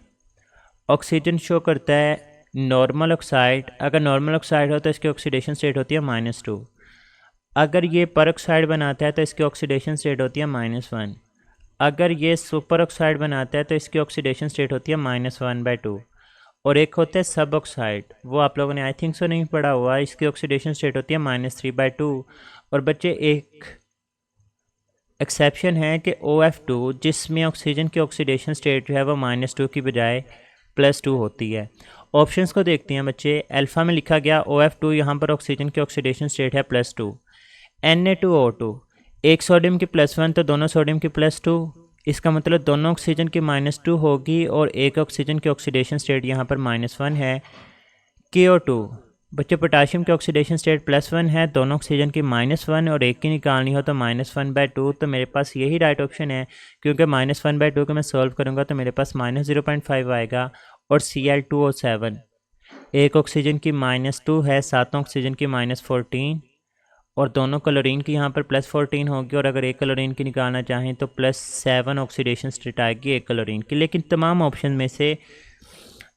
ऑक्सीजन शो करता है नॉर्मल ऑक्साइड। अगर नॉर्मल ऑक्साइड हो तो इसकी ऑक्सीडेशन स्टेट होती है -2। अगर ये पर ऑक्साइड बनाता है तो इसकी ऑक्सीडेशन स्टेट होती है -1। अगर ये सुपर ऑक्साइड बनाता है तो इसकी ऑक्सीडेशन स्टेट होती है -1/2। और एक होता है सब ऑक्साइड, वो आप लोगों ने आई थिंक सो नहीं पढ़ा हुआ, इसकी ऑक्सीडेशन स्टेट होती है -3/2। और बच्चे एक एक्सेप्शन है कि OF2, जिसमें ऑक्सीजन की ऑक्सीडेशन स्टेट जो है वो -2 की बजाय +2 होती है। ऑप्शंस को देखते हैं बच्चे। अल्फ़ा में लिखा गया OF2, यहाँ पर ऑक्सीजन की ऑक्सीडेशन स्टेट है +2। Na2O2, एक सोडियम की +1 तो दोनों सोडियम की +2, इसका मतलब दोनों ऑक्सीजन की -2 होगी, और एक ऑक्सीजन की ऑक्सीडेशन स्टेट यहाँ पर -1 है। KO2, बच्चे पोटाशियम की ऑक्सीडेशन स्टेट +1 है, दोनों ऑक्सीजन की -1 और एक की निकालनी हो तो -1/2। तो मेरे पास यही राइट ऑप्शन है, क्योंकि -1/2 को मैं सॉल्व करूँगा तो मेरे पास -0.5 आएगा। और Cl2O7, एक ऑक्सीजन की -2 है, सातों ऑक्सीजन की -14, और दोनों क्लोरीन की यहाँ पर +14 होगी, और अगर एक क्लोरीन की निकालना चाहें तो +7 ऑक्सीडेशन स्टेट आएगी एक क्लोरीन की। लेकिन तमाम ऑप्शन में से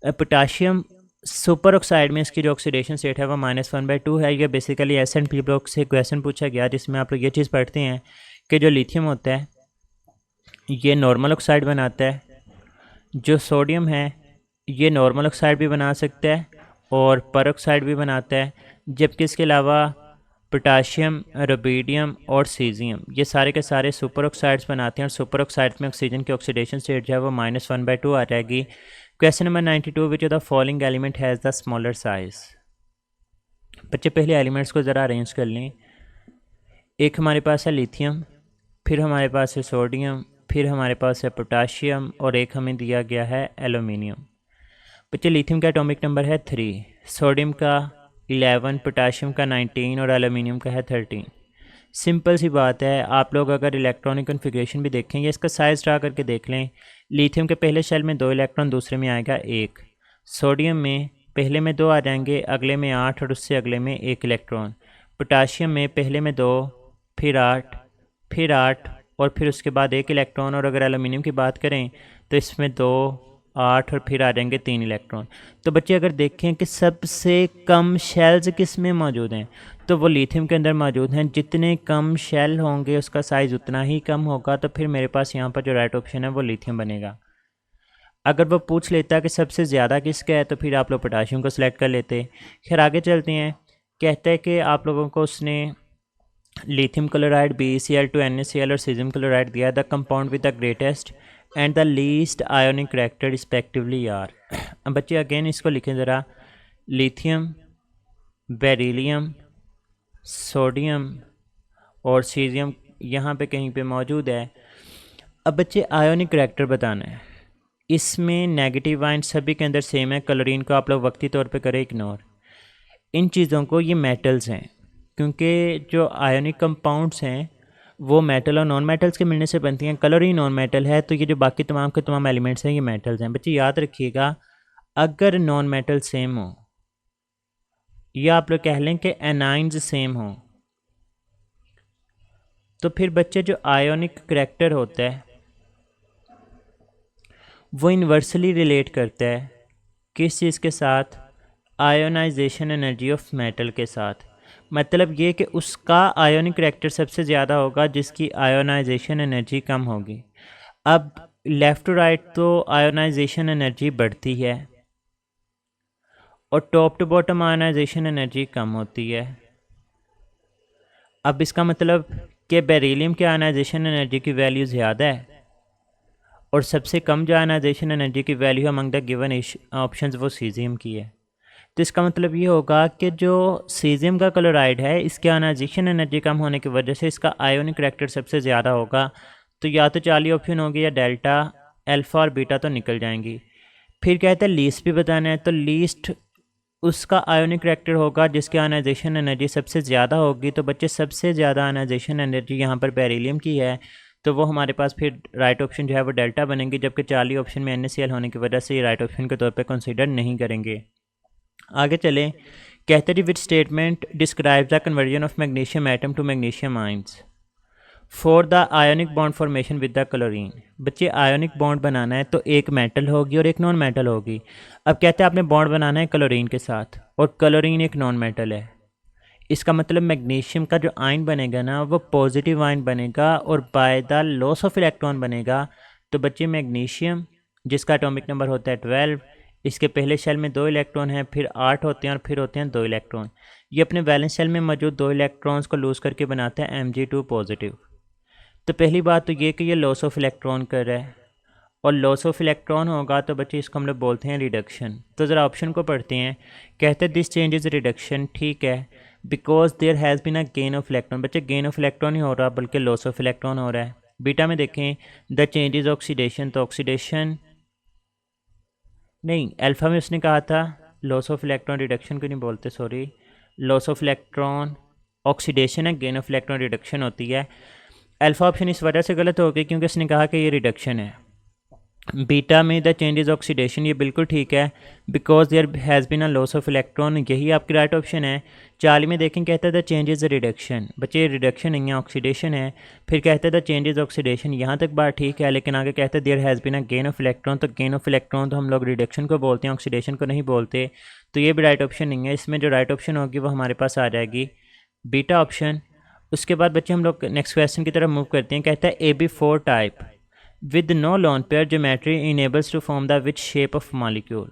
पोटाशियम सुपर ऑक्साइड में इसकी जो ऑक्सीडेशन स्टेट है वो -1/2 है। ये बेसिकली S&P ब्लॉक से क्वेश्चन पूछा गया, जिसमें आप लोग ये चीज़ पढ़ते हैं कि जो लिथियम होता है ये नॉर्मल ऑक्साइड बनाता है, जो सोडियम है ये नॉर्मल ऑक्साइड भी बना सकता है और पर ऑक्साइड भी बनाता है, जबकि इसके अलावा पोटाशियम, रुबिडियम और सीजियम ये सारे के सारे सुपर ऑक्साइड्स बनाते हैं, और सुपर ऑक्साइड्स में ऑक्सीजन की ऑक्सीडेशन स्टेट जो है वो -1/2 आ जाएगी। Question number 92, which of the following element has the smaller size. बच्चे पहले एलिमेंट्स को ज़रा अरेंज कर लें। एक हमारे पास है लिथियम, फिर हमारे पास है सोडियम, फिर हमारे पास है पोटाशियम, और एक हमें दिया गया है एलुमिनियम। बच्चे लिथियम का एटॉमिक नंबर है 3, सोडियम का 11, पोटाशियम का 19 और एलुमिनियम का है 13। सिंपल सी बात है, आप लोग अगर इलेक्ट्रॉनिक कॉन्फ़िगरेशन भी देखेंगे, इसका साइज़ ड्रा करके देख लें। लिथियम के पहले शेल में 2 इलेक्ट्रॉन, दूसरे में आएगा 1। सोडियम में पहले में 2 आ जाएंगे, अगले में 8 और उससे अगले में 1 इलेक्ट्रॉन। पोटाशियम में पहले में 2, फिर 8, फिर 8 और फिर उसके बाद 1 इलेक्ट्रॉन। और अगर एलुमिनियम की बात करें तो इसमें 2, 8 और फिर आ जाएंगे 3 इलेक्ट्रॉन। तो बच्चे अगर देखें कि सबसे कम शेल्स किस में मौजूद हैं, तो वो लिथियम के अंदर मौजूद हैं। जितने कम शेल होंगे उसका साइज़ उतना ही कम होगा, तो फिर मेरे पास यहाँ पर जो राइट ऑप्शन है वो लिथियम बनेगा। अगर वो पूछ लेता कि सबसे ज़्यादा किसका है तो फिर आप लोग पोटाशियम को सिलेक्ट कर लेते। खैर आगे चलते हैं। कहता है कि आप लोगों को उसने लिथियम क्लोराइड, BeCl2, NaCl और सीजियम क्लोराइड दिया। The compound with the greatest and the least ionic character respectively are. अब बच्चे अगेन इसको लिखें ज़रा। लिथियम, बेरिलियम, सोडियम और सीजियम यहाँ पे कहीं पे मौजूद है। अब बच्चे आयोनिक करैक्टर बताना है। इसमें नेगेटिव आयन सभी के अंदर सेम है। क्लोरीन को आप लोग वक्ती तौर पे करें इग्नोर। इन चीज़ों को, ये मेटल्स हैं, क्योंकि जो आयोनिक कंपाउंड्स हैं वो मेटल और नॉन मेटल्स के मिलने से बनती हैं। क्लोरीन नॉन मेटल है, तो ये जो बाकी तमाम के तमाम एलिमेंट्स हैं ये मेटल्स हैं। बच्चे याद रखिएगा, अगर नॉन मेटल सेम हो या आप लोग कह लें कि एनाइंस सेम हो, तो फिर बच्चे जो आयोनिक करैक्टर होता है वो इन्वर्सली रिलेट करता है किस चीज़ के साथ? आयोनाइजेशन एनर्जी ऑफ मेटल के साथ। मतलब ये कि उसका आयोनिक करैक्टर सबसे ज़्यादा होगा जिसकी आयोनाइजेशन एनर्जी कम होगी। अब लेफ़्ट टू राइट तो आयोनाइजेशन एनर्जी बढ़ती है और top to bottom ionisation energy कम होती है। अब इसका मतलब कि बेरिलियम की आयनाइजेशन एनर्जी की वैल्यू ज़्यादा है और सबसे कम जो आयनाइजेशन एनर्जी की value among the given options वो सीजियम की है। तो इसका मतलब ये होगा कि जो सीजियम का क्लोराइड है इसकी आयनाइजेशन एनर्जी कम होने की वजह से इसका आयोनिक करैक्टर सबसे ज़्यादा होगा। तो या तो चार्ली ऑप्शन होगी या डेल्टा, अल्फ़ा और बीटा तो निकल जाएंगी। फिर कहते हैं लीस्ट भी बताना है, तो लीस्ट उसका आयोनिक करैक्टर होगा जिसकी आयनाइजेशन एनर्जी सबसे ज़्यादा होगी। तो बच्चे सबसे ज़्यादा आयनाइजेशन एनर्जी यहाँ पर बेरिलियम की है, तो वो हमारे पास फिर राइट ऑप्शन जो है वो डेल्टा बनेंगे, जबकि चार्ली ऑप्शन में NaCl होने की वजह से ये राइट ऑप्शन के तौर पे कंसीडर नहीं करेंगे। आगे चलें, कहते हैं which statement describes the conversion of magnesium atom to magnesium ions for the ionic bond formation with the chlorine. बच्चे आयोनिक बॉन्ड बनाना है तो एक मेटल होगी और एक नॉन मेटल होगी। अब कहते हैं आपने बॉन्ड बनाना है क्लोरीन के साथ और क्लोरीन एक नॉन मेटल है। इसका मतलब मैग्नीशियम का जो आयन बनेगा ना वो पॉजिटिव आयन बनेगा और by the loss of electron बनेगा। तो बच्चे मैग्नीशियम जिसका एटॉमिक नंबर होता है 12, इसके पहले शेल में 2 इलेक्ट्रॉन हैं, फिर 8 होते हैं और फिर होते हैं 2 इलेक्ट्रॉन। ये अपने वैलेंस शेल में मौजूद 2 इलेक्ट्रॉन्स को लूज़ करके बनाता है Mg2 पॉजिटिव। तो पहली बात तो ये कि ये लॉस ऑफ इलेक्ट्रॉन कर रहा है और लॉस ऑफ इलेक्ट्रॉन होगा तो बच्चे इसको हम लोग बोलते हैं रिडक्शन। तो ज़रा ऑप्शन को पढ़ते हैं। कहते हैं दिस चेंज इज़ रिडक्शन, ठीक है, because there has been a gain of electron. बच्चे गेन ऑफ इलेक्ट्रॉन नहीं हो रहा बल्कि लॉस ऑफ इलेक्ट्रॉन हो रहा है। बीटा में देखें द चेंज इज़ ऑक्सीडेशन, तो ऑक्सीडेशन नहीं, अल्फ़ा में उसने कहा था लॉस ऑफ इलेक्ट्रॉन, रिडक्शन को नहीं बोलते, sorry, loss of electron oxidation है, गेन ऑफ इलेक्ट्रॉन रिडक्शन होती है। अल्फ़ा ऑप्शन इस वजह से गलत हो गया क्योंकि उसने कहा कि ये रिडक्शन है। बीटा में द चेंजेस ऑक्सीडेशन, ये बिल्कुल ठीक है, because there has been a loss of electron, यही आपकी राइट ऑप्शन है। चार्ली में देखें कहता है द चेंजेस रिडक्शन, बच्चे रिडक्शन नहीं है ऑक्सीडेशन है। फिर कहते हैं द चेंजेस ऑक्सीडेशन, यहाँ तक बात ठीक है, लेकिन आगे कहते हैं there has been a gain of electron, तो गेन ऑफ इलेक्ट्रॉन तो हम लोग रिडक्शन को बोलते हैं, ऑक्सीडेशन को नहीं बोलते। तो ये भी राइट ऑप्शन नहीं है। इसमें जो राइट ऑप्शन होगी वो हमारे पास आ जाएगी बीटा ऑप्शन। उसके बाद बच्चे हम लोग नेक्स्ट क्वेश्चन की तरफ मूव करते हैं। कहता है AB4 type with no lone pair geometry enables to form the which shape of molecule.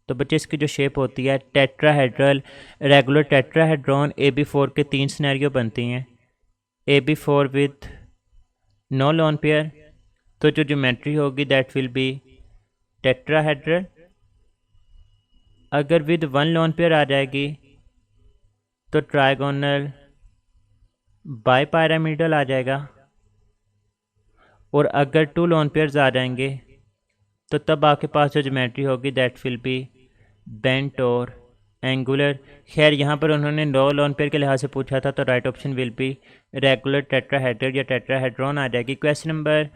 तो बच्चे इसकी जो शेप होती है टेट्राहेड्रल, रेगुलर टेट्राहेड्रॉन। AB4 के 3 सिनेरियो बनती हैं। AB4 with no lone pair, तो जो ज्योमेट्री होगी दैट विल बी टेट्राहेड्रल। अगर विद 1 लोन पेयर आ जाएगी तो ट्राइगोनल बाईपैरामिडल आ जाएगा, और अगर 2 लोन पेयर्स आ जाएंगे तो तब आपके पास जो ज्योमेट्री होगी दैट विल बी बेंट और एंगुलर। खैर यहाँ पर उन्होंने 9 लोन पेयर के लिहाज से पूछा था, तो right option will be regular tetrahedral या टेट्राहेड्रॉन आ जाएगी। क्वेश्चन नंबर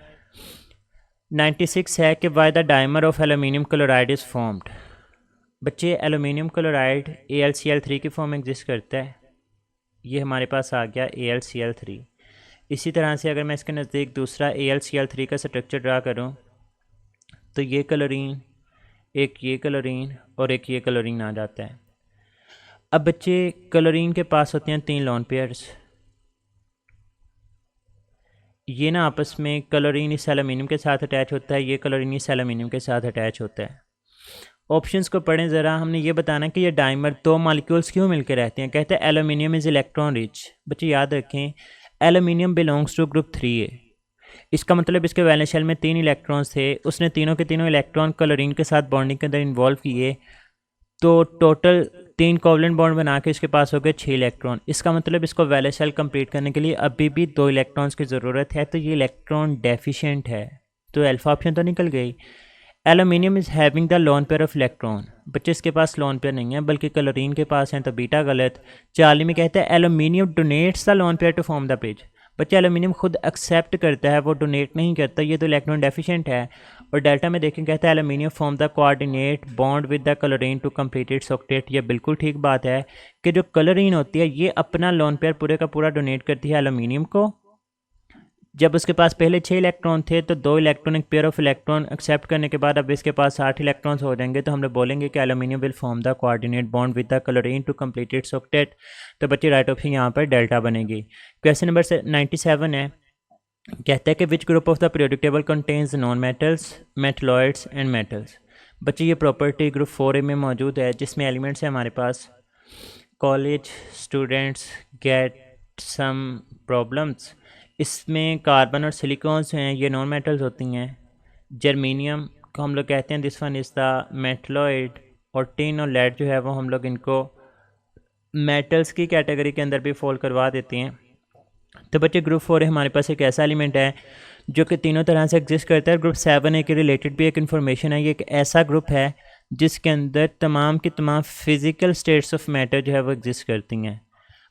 96 है कि why the dimer of aluminium chloride is formed. बच्चे एल्यूमिनियम क्लोराइड AlCl3 की फॉर्म एग्जिस्ट करता है, ये हमारे पास आ गया AlCl3। इसी तरह से अगर मैं इसके नज़दीक दूसरा AlCl3 का स्ट्रक्चर ड्रा करूं तो ये क्लोरीन, एक ये क्लोरीन और एक ये क्लोरीन आ जाता है। अब बच्चे क्लोरीन के पास होते हैं 3 लोन पेयर्स, ये ना आपस में क्लोरीन इस एल्यूमिनियम के साथ अटैच होता है, ये क्लोरीन इस एल्यूमिनियम के साथ अटैच होता है। ऑप्शंस को पढ़ें ज़रा। हमने ये बताना कि ये डाइमर 2 मॉलिक्यूल्स क्यों मिलकर रहते हैं। कहते हैं एल्यूमिनियम इज़ इलेक्ट्रॉन रिच। बच्चे याद रखें aluminium belongs to group 3A। इसका मतलब इसके वैलेंस शेल में 3 इलेक्ट्रॉन्स थे, उसने तीनों के तीनों इलेक्ट्रॉन क्लोरीन के साथ बॉन्डिंग के अंदर इन्वॉल्व किए, तो टोटल 3 कोवलेंट बॉन्ड बना के इसके पास हो गए 6 इलेक्ट्रॉन। इसका मतलब इसको वैलेंस शेल कंप्लीट करने के लिए अभी भी 2 इलेक्ट्रॉन्स की ज़रूरत है, तो ये इलेक्ट्रॉन डेफिशिएंट है। तो अल्फा ऑप्शन तो निकल गई। Aluminium is having the lone pair of electron. बच्चे इसके पास लोन पेयर नहीं है बल्कि क्लोरीन के पास हैं, तो बीटा गलत। चार्ली में कहते हैं aluminium donates the lone pair to form the bridge. बच्चे एल्यूमिनियम खुद एक्सेप्ट करता है, वो डोनेट नहीं करता, ये तो इलेक्ट्रॉन डेफिशिएंट है। और डेल्टा में देखें कहता है aluminium form the coordinate bond with the chlorine to complete its octet. ये बिल्कुल ठीक बात है कि जो क्लोरीन होती है ये अपना लोन पेयर पूरे का पूरा डोनेट करती है एल्यूमिनियम को। जब उसके पास पहले 6 इलेक्ट्रॉन थे तो 2 इलेक्ट्रॉन एक पेयर ऑफ इलेक्ट्रॉन एक्सेप्ट करने के बाद अब इसके पास 8 इलेक्ट्रॉन्स हो जाएंगे, तो हम लोग बोलेंगे कि aluminium will form the coordinate bond with the chlorine to complete its octet. तो बच्चे राइट ऑप्शन यहाँ पर डेल्टा बनेगी। क्वेश्चन नंबर 97 है, कहता है कि which group of the periodic table contains non metals, metalloids and metals. बच्चे ये प्रॉपर्टी ग्रुप 4A में मौजूद है जिसमें एलिमेंट्स है हमारे पास college students get some problems. इसमें कार्बन और सिलिकॉन्स हैं, ये नॉन मेटल्स होती हैं। जर्मीनियम को हम लोग कहते हैं this one is the metalloid, और टिन और लेड जो है वो हम लोग इनको मेटल्स की कैटेगरी के अंदर भी फॉल करवा देते हैं। तो बच्चे ग्रुप 4 है हमारे पास एक ऐसा एलिमेंट है जो कि तीनों तरह से एग्जिस्ट करता है। ग्रुप 7 है के रिलेटेड भी एक इन्फॉर्मेशन है। ये एक ऐसा ग्रुप है जिसके अंदर तमाम की तमाम फिज़िकल स्टेट्स ऑफ मैटर जो है वो एग्जिस्ट करती हैं।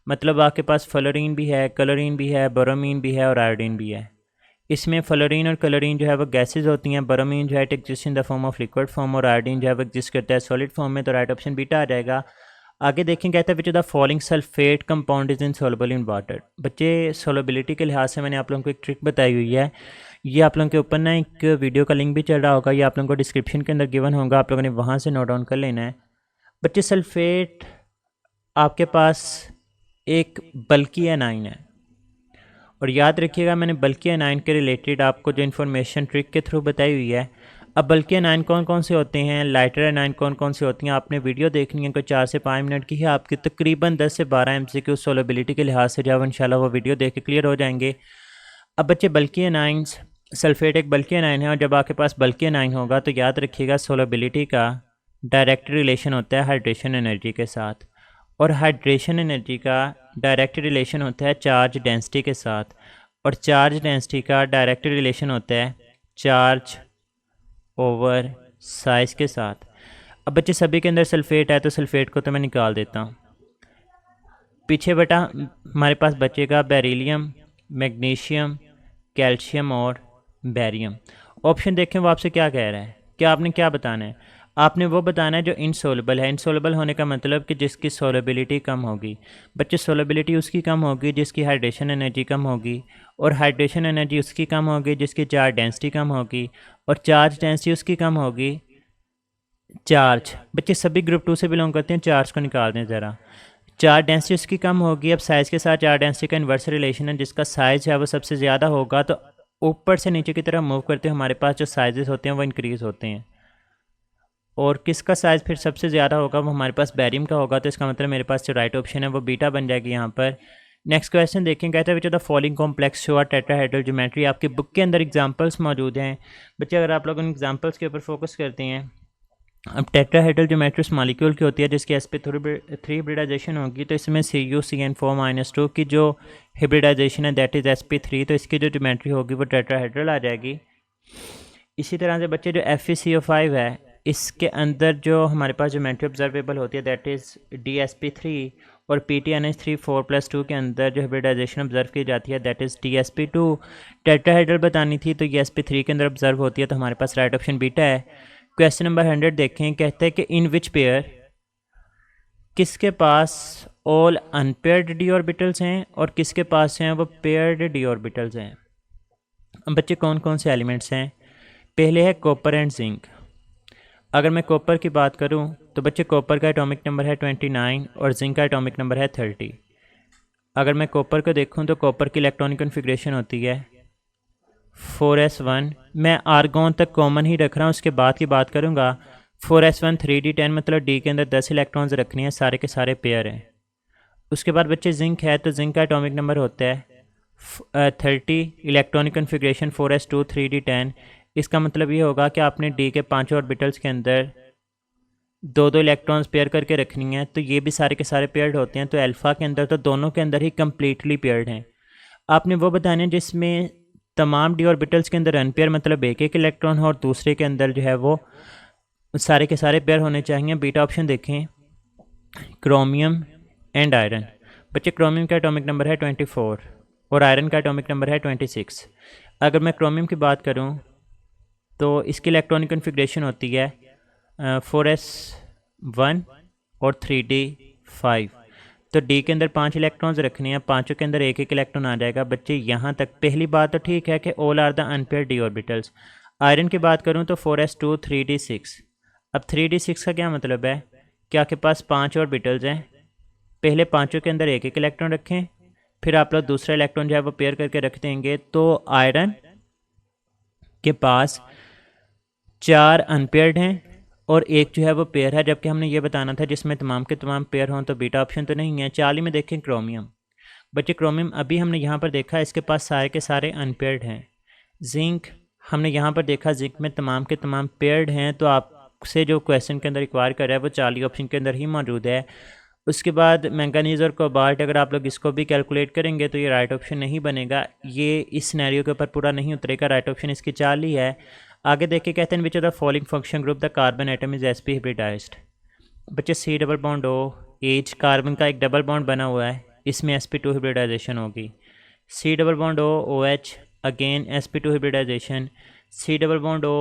मतलब आपके पास फ्लोरीन भी है, क्लोरीन भी है, बोरोमीन भी है और आयोडीन भी है। इसमें फ्लोरीन और क्लोरीन जो है वो गैसेज होती हैं। बोरोमीन जो है it exist in the form of liquid form, और आयोडीन जो है वो एग्जिस्ट करता है सॉलिड फॉर्म में। तो राइट ऑप्शन बीटा आ जाएगा। आगे देखें कहता है विच the following sulphate compound is insoluble in water. बच्चे सोलबिलिटी के लिहाज से मैंने आप लोगों को एक ट्रिक बताई हुई है। ये आप लोगों के ऊपर ना एक वीडियो का लिंक भी चल रहा होगा, ये आप लोगों को डिस्क्रिप्शन के अंदर गिवन होगा, आप लोगों ने वहाँ से नोट डाउन कर लेना है। बच्चे सल्फेट आपके पास एक बल्कि एनाइन है, और याद रखिएगा मैंने बल्कि एनाइन के रिलेटेड आपको जो इन्फॉर्मेशन ट्रिक के थ्रू बताई हुई है। अब बल्कि एनाइन कौन कौन से होते हैं, लाइटर एनाइन कौन कौन से होती हैं, आपने वीडियो देखनी है कोई 4 से 5 मिनट की है आपकी, तकरीबन 10 से 12 MCQ सोलबिलिटी के लिहाज से जब इंशाल्लाह वो वीडियो देख के क्लियर हो जाएंगे। अब बच्चे बल्कि एनाइंस, सल्फेट एक बल्कि एनाइन है, और जब आपके पास बल्कि एनाइन होगा तो याद रखिएगा सोलबिलिटी का डायरेक्ट रिलेशन होता है हाइड्रेशन एनर्जी के साथ, और हाइड्रेशन एनर्जी का डायरेक्ट रिलेशन होता है चार्ज डेंसिटी के साथ, और चार्ज डेंसिटी का डायरेक्ट रिलेशन होता है चार्ज ओवर साइज के साथ। अब बच्चे सभी के अंदर सल्फेट है तो सल्फेट को तो मैं निकाल देता हूँ। पीछे बेटा हमारे पास बचेगा बेरिलियम, मैग्नीशियम, कैल्शियम और बैरियम। ऑप्शन देखें वो आपसे क्या कह रहा है, क्या आपने क्या बताना है, आपने वो बताना है जो इनसोलेबल है। इनसोलेबल होने का मतलब कि जिसकी सोलेबिलिटी कम होगी। बच्चे सोलेबिलिटी उसकी कम होगी जिसकी हाइड्रेशन एनर्जी कम होगी, और हाइड्रेशन एनर्जी उसकी कम होगी जिसकी चार्ज डेंसिटी कम होगी, और चार्ज डेंसिटी उसकी कम होगी चार्ज। बच्चे सभी ग्रुप 2 से बिलोंग करते हैं, चार्ज को निकाल दें ज़रा। चार्ज डेंसिटी उसकी कम होगी। अब साइज़ के साथ चार्ज डेंसिटी का इन्वर्स रिलेशन है, जिसका साइज़ है वो सबसे ज़्यादा होगा तो ऊपर से नीचे की तरफ मूव करते हैं हमारे पास जो साइजेस होते हैं वो इंक्रीज़ होते हैं, और किसका साइज़ फिर सबसे ज़्यादा होगा वो हमारे पास बैरियम का होगा। तो इसका मतलब मेरे पास जो राइट ऑप्शन है वो बीटा बन जाएगी यहाँ पर। नेक्स्ट क्वेश्चन देखें, कहता है विच of the following complex show tetrahedral geometry. आपकी बुक के अंदर एग्जांपल्स मौजूद हैं बच्चे, अगर आप लोग उन एग्जांपल्स के ऊपर फोकस करते हैं। अब टेट्राहेड्रल ज्योमेट्री उस मॉलिक्यूल की होती है जिसकी sp3 हिब्रिडाइजेशन होगी, तो इसमें CuCN4-2 की जो हिब्रिडाइजेशन है दैट इज़ sp3, तो इसकी जो ज्योमेट्री होगी वो टेट्राहेड्रल आ जाएगी। इसी तरह से बच्चे जो FeCO5 है इसके अंदर जो हमारे पास ज्योमेट्री ऑब्जर्वेबल होती है दैट इज़ DsP3, और PTNH3 4+2 के अंदर जो हिब्रिडाइजेशन ऑब्जर्व की जाती है दैट इज़ DsP2। टेट्राहेड्रल बतानी थी तो ये sp3 के अंदर ऑब्जर्व होती है, तो हमारे पास राइट ऑप्शन बीटा है। क्वेश्चन नंबर 100 देखें, कहते हैं कि इन विच पेयर, किसके पास ऑल अनपेयर्ड डी ऑर्बिटल्स हैं और किसके पास हैं वो पेयर्ड डी ऑर्बिटल्स हैं। अब बच्चे कौन कौन से एलिमेंट्स हैं, पहले है कॉपर एंड जिंक। अगर मैं कॉपर की बात करूं तो बच्चे कॉपर का एटॉमिक नंबर है 29 और जिंक का एटॉमिक नंबर है 30। अगर मैं कॉपर को देखूं तो कॉपर की इलेक्ट्रॉनिक कॉन्फ़िगरेशन होती है 4s1। मैं आर्गॉन तक कॉमन ही रख रहा हूँ, उसके बाद की बात करूँगा। 4s1 3d10 मतलब डी के अंदर 10 इलेक्ट्रॉन्स रखनी है, सारे के सारे पेयर हैं। उसके बाद बच्चे जिंक है तो जिंक का एटॉमिक नंबर होता है 30, इलेक्ट्रॉनिक कॉन्फ़िगरेशन 4s2 3d10। इसका मतलब ये होगा कि आपने डी के 5 ऑर्बिटल्स के अंदर 2-2 इलेक्ट्रॉन्स पेयर करके रखनी है, तो ये भी सारे के सारे पेयर्ड होते हैं। तो अल्फ़ा के अंदर तो दोनों के अंदर ही कम्प्लीटली पेयर्ड हैं। आपने वो बताना है जिसमें तमाम डी ऑर्बिटल्स के अंदर अनपेयर मतलब एक एक इलेक्ट्रॉन हो, और दूसरे के अंदर जो है वो सारे के सारे पेयर होने चाहिए। बीटा ऑप्शन देखें, क्रोमियम एंड आयरन। बच्चे क्रोमियम का एटॉमिक नंबर है 24 और आयरन का एटॉमिक नंबर है 26। अगर मैं क्रोमियम की बात करूं तो इसकी इलेक्ट्रॉनिक कॉन्फ़िगरेशन होती है 4s1 और 3d5। तो डी के अंदर 5 इलेक्ट्रॉन्स रखने हैं, पाँचों के अंदर एक एक इलेक्ट्रॉन आ जाएगा। बच्चे यहाँ तक पहली बात तो ठीक है कि all are the unpaired d orbitals. Iron की बात करूँ तो 4s2 3d6। अब 3d6 का क्या मतलब है कि आपके पास 5 ऑर्बिटल्स हैं, पहले पाँचों के अंदर एक एक इलेक्ट्रॉन रखें, फिर आप लोग दूसरा इलेक्ट्रॉन जो है वो पेयर करके रख देंगे। तो आयरन के पास 4 अनपेयर्ड हैं और एक जो है वो पेयर है, जबकि हमने ये बताना था जिसमें तमाम के तमाम पेयर हों, तो बीटा ऑप्शन तो नहीं है। 40 में देखें क्रोमियम। बच्चे क्रोमियम अभी हमने यहाँ पर देखा इसके पास सारे के सारे अनपेयर्ड हैं। जिंक हमने यहाँ पर देखा जिंक में तमाम के तमाम पेयर्ड हैं, तो आपसे जो क्वेश्चन के अंदर रिक्वायर कर रहा है वो 40 ऑप्शन के अंदर ही मौजूद है। उसके बाद मैंगनीज और कोबाल्ट, अगर आप लोग इसको भी कैलकुलेट करेंगे तो ये राइट ऑप्शन नहीं बनेगा, ये इस सिनेरियो के ऊपर पूरा नहीं उतरेगा। राइट ऑप्शन इसकी 40 है। आगे देख के कहते हैं which of the following function group the carbon atom is sp हिब्रिडाइज्ड। बच्चे C double bond O H, carbon का एक डबल बॉन्ड बना हुआ है, इसमें sp2 हिब्रिडाइजेशन होगी। C double bond O OH, again sp2 hybridisation. C double bond O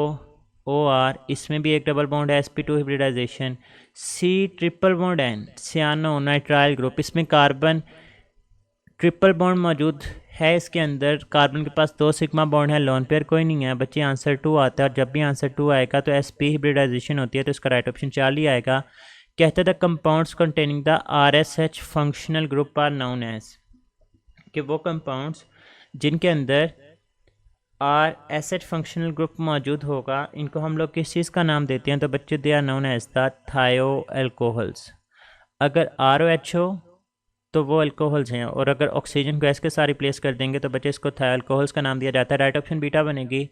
OR, इसमें भी एक डबल बॉन्ड है, sp2 hybridisation. C triple bond N, cyano nitrile group, इसमें कार्बन ट्रिपल बॉन्ड मौजूद है, इसके अंदर कार्बन के पास 2 सिग्मा बॉन्ड है, लोन पेयर कोई नहीं है। बच्चे आंसर 2 आता है, और जब भी आंसर 2 आएगा तो sp हिब्रिडाइजेशन होती है, तो इसका राइट ऑप्शन 40 आएगा। कहते हैं द compounds containing the RSH functional group are known as, कि वो कंपाउंड्स जिनके अंदर RSH फंक्शनल ग्रुप मौजूद होगा इनको हम लोग किस चीज़ का नाम देते हैं, तो बच्चे they are known as the thioalcohols. अगर ROH हो तो वो अल्कोहल्स हैं, और अगर ऑक्सीजन गैस के साथ रिप्लेस कर देंगे तो बच्चे इसको थायो एल्कोहल्स का नाम दिया जाता है। राइट ऑप्शन बीटा बनेगी।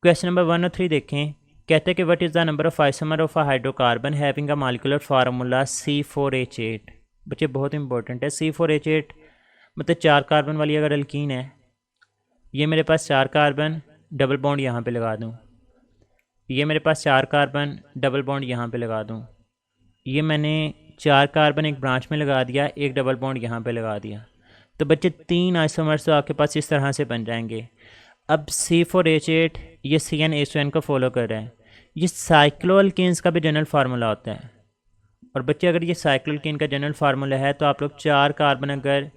क्वेश्चन नंबर 1 और 3 देखें। कहते हैं कि what is the number of isomer of a hydrocarbon having a molecular formula C4H8। बच्चे बहुत इंपॉर्टेंट है। C4H8 मतलब 4 कार्बन वाली अगर अल्कीन है, ये मेरे पास 4 कार्बन, डबल बॉन्ड यहाँ पे लगा दूँ, ये मेरे पास 4 कार्बन, डबल बॉन्ड यहाँ पे लगा दूँ, ये मैंने 4 कार्बन एक ब्रांच में लगा दिया, एक डबल बॉन्ड यहाँ पे लगा दिया, तो बच्चे 3 आइसोमर्स तो आपके पास इस तरह से बन जाएंगे। अब C4H8 ये CnH2n को फॉलो कर रहा है, ये साइक्लोअल्केन्स का भी जनरल फार्मूला होता है। और बच्चे अगर ये साइक्लोअल्केन का जनरल फार्मूला है तो आप लोग 4 कार्बन अगर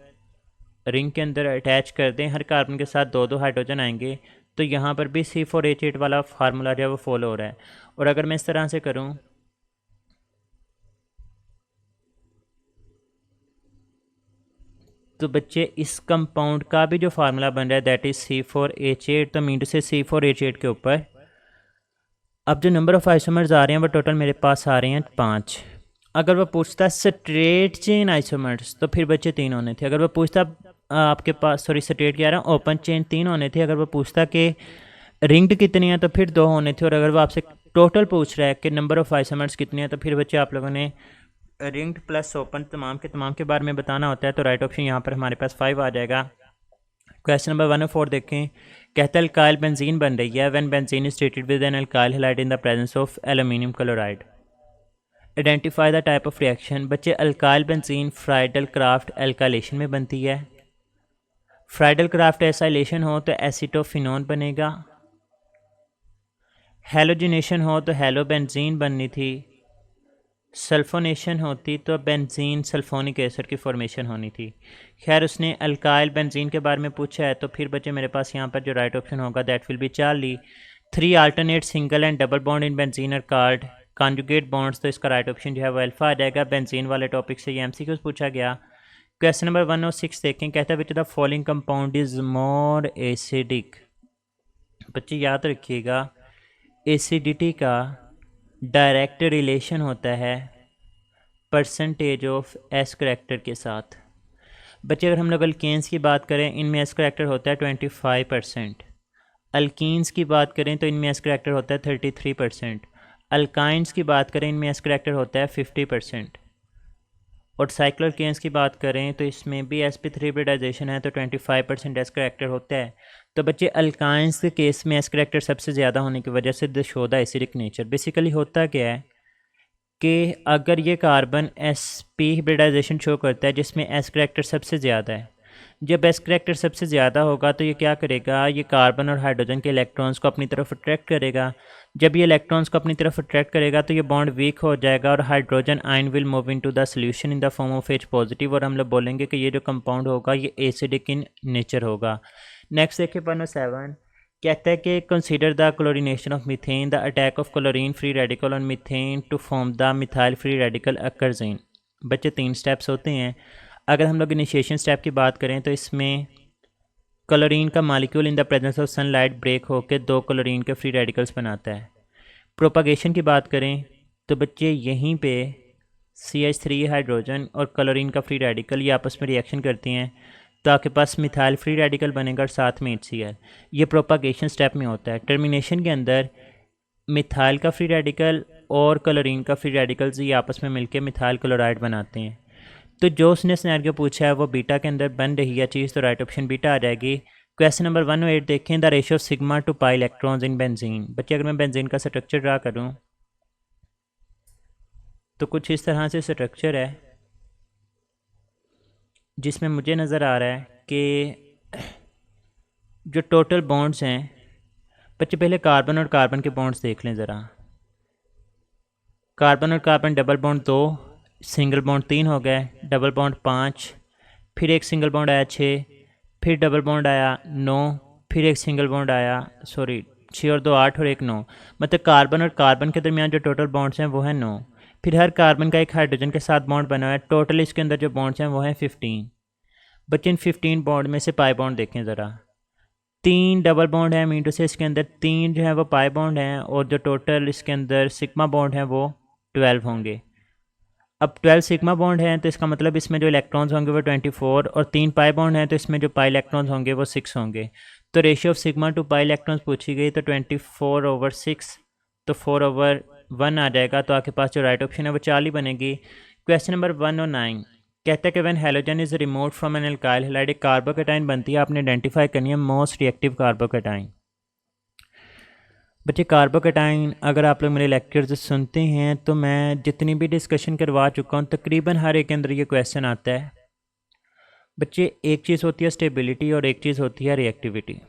रिंग के अंदर अटैच कर दें, हर कार्बन के साथ 2-2 हाइड्रोजन आएंगे, तो यहाँ पर भी C4H8 वाला फार्मूला जो है वो फॉलो हो रहा है। और अगर मैं इस तरह से करूँ तो बच्चे इस कंपाउंड का भी जो फार्मूला बन रहा है दैट इज C4H8, तो मीन टू से C4H8 के ऊपर अब जो नंबर ऑफ आइसोमर्स आ रहे हैं वो टोटल मेरे पास आ रहे हैं 5। अगर वो पूछता स्ट्रेट चेन आइसोमर्स तो फिर बच्चे 3 होने थे। अगर वो पूछता आपके पास, सॉरी स्ट्रेट कह रहा हूँ, ओपन चेन 3 होने थे। अगर वो पूछता कि रिंग्ड कितनी है तो फिर 2 होने थे। और अगर वो आपसे टोटल पूछ रहा है कि नंबर ऑफ आइसोमर्स कितने हैं तो फिर बच्चे आप लोगों ने रिंग्ड प्लस ओपन तमाम के बारे में बताना होता है। तो राइट ऑप्शन यहाँ पर हमारे पास 5 आ जाएगा। क्वेश्चन नंबर 1 और 4 देखें। कहता है अल्काइल बेंजीन बन रही है when benzene is treated with an alkyl halide in the presence of aluminium chloride. Identify the type of reaction. बच्चे alkyl benzene Friedel Crafts alkylation में बनती है। फ्राइडल क्राफ्ट एसाइलेशन हो तो एसीटोफिनोन बनेगा। हेलोजिनेशन हो तो हेलो बेंजीन बननी थी। सल्फोनेशन होती तो बेंजीन सल्फोनिक एसिड की फॉर्मेशन होनी थी। खैर उसने अल्काइल बेंजीन के बारे में पूछा है, तो फिर बच्चे मेरे पास यहाँ पर जो राइट ऑप्शन होगा that will be 40। 3 alternate single and double bond in benzene are called conjugate bonds, तो इसका राइट ऑप्शन जो है वो अल्फा आ जाएगा। बेंजीन वाले टॉपिक से ये MCQs पूछा गया। क्वेश्चन नंबर 1 और 6 देखें। कहता है विच the following compound is more acidic. बच्चे याद रखिएगा एसिडिटी का डायरेक्ट रिलेशन होता है परसेंटेज ऑफ एस करैक्टर के साथ। बच्चे अगर हम लोग अल्केन्स की बात करें, इनमें एस करैक्टर होता है 25%। अल्कीन्स की बात करें तो इनमें एस करैक्टर होता है 33%। अल्काइंस की बात करें इनमें एस करैक्टर होता है 50%। और साइक्लोअल्केन्स की बात करें तो इसमें भी sp3 हिब्रिडाइजेशन है तो 25% एस करैक्टर होता है। तो बच्चे अल्काइंस के केस में एस करैक्टर सबसे ज़्यादा होने की वजह से the show the acidic nature. Basically होता क्या है कि अगर ये कार्बन sp हिब्रिडाइजेशन शो करता है जिसमें एस करैक्टर सबसे ज़्यादा है, जब एस करैक्टर सबसे ज़्यादा होगा तो ये क्या करेगा, ये कार्बन और हाइड्रोजन के इलेक्ट्रॉन्स को अपनी तरफ अट्रैक्ट करेगा। जब ये इलेक्ट्रॉन्स को अपनी तरफ अट्रैक्ट करेगा तो ये बॉन्ड वीक हो जाएगा और hydrogen ion will move into the solution in the form of H positive, और हम लोग बोलेंगे कि ये जो कंपाउंड होगा ये एसिडिक इन नेचर होगा। नेक्स्ट देखिए 107। कहता है कि consider the chlorination of methane, the attack of chlorine free radical on methane to form the methyl free radical occurs in. बच्चे 3 स्टेप्स होते हैं। अगर हम लोग इनिशिएशन स्टेप की बात करें तो इसमें क्लोरीन का molecule in the presence of sunlight break होकर 2 क्लोरीन के फ्री रेडिकल्स बनाता है। प्रोपागेशन की बात करें तो बच्चे यहीं पे CH3 हाइड्रोजन और क्लोरीन का फ्री रेडिकल, ये आपस में रिएक्शन करती हैं तो आपके पास मिथाइल फ्री रेडिकल बनेगा और साथ में HCl। ये प्रोपागेशन स्टेप में होता है। टर्मिनेशन के अंदर मिथाइल का फ्री रेडिकल और क्लोरीन का फ्री रेडिकल्स ये आपस में मिलकर मिथाइल क्लोराइड बनाते हैं। तो जो उसने सिनेरियो पूछा है वो बीटा के अंदर बन रही है चीज़, तो राइट ऑप्शन बीटा आ जाएगी। क्वेश्चन नंबर 108 देखें, the ratio of sigma two pi electrons in benzene. बच्चे अगर मैं बेंजीन का स्ट्रक्चर ड्रा करूं तो कुछ इस तरह से स्ट्रक्चर है जिसमें मुझे नज़र आ रहा है कि जो टोटल बॉन्ड्स हैं, बच्चे पहले कार्बन और कार्बन के बॉन्ड्स देख लें ज़रा। कार्बन और carbon double bond 2, single bond 3 हो गए, डबल बॉन्ड 5, फिर एक सिंगल बॉन्ड आया 6, फिर डबल बॉन्ड आया 9, फिर एक सिंगल बॉन्ड आया 6 और 2 8 और 1 9। मतलब कार्बन और कार्बन के दरमियान जो टोटल बॉन्ड्स हैं वो हैं 9। फिर हर कार्बन का एक हाइड्रोजन के साथ बॉन्ड बना हुआ है। टोटल इसके अंदर जो बॉन्ड्स हैं वो हैं 15। बच्चे इन 15 बॉन्ड में से पाई बॉन्ड देखें ज़रा। 3 डबल बॉन्ड हैं मीन टू से इसके अंदर 3 जो है वो पाई बॉन्ड हैं और जो टोटल इसके अंदर सिग्मा बॉन्ड हैं वो 12 होंगे। अब 12 सिग्मा बॉन्ड हैं तो इसका मतलब इसमें जो इलेक्ट्रॉन्स होंगे वो 24 और 3 पाई बॉन्ड हैं तो इसमें जो पाई इलेक्ट्रॉन्स होंगे वो 6 होंगे। तो ratio of sigma two pi electrons पूछी गई तो 24/6 तो 4/1 आ जाएगा। तो आपके पास जो राइट ऑप्शन है वो 4 ही बनेगी। क्वेश्चन नंबर 109 कहता है कि when halogen is removed from an alkyl halide एक कार्बोकैटायन बनती है, आपने आइडेंटिफाई करनी है मोस्ट रिएक्टिव कार्बोकैटायन। बच्चे कार्बोकैटायन अगर आप लोग मेरे लेक्चर्स सुनते हैं तो मैं जितनी भी डिस्कशन करवा चुका हूँ तकरीबन हर एक के अंदर ये क्वेश्चन आता है। बच्चे एक चीज़ होती है स्टेबिलिटी और एक चीज़ होती है रिएक्टिविटी।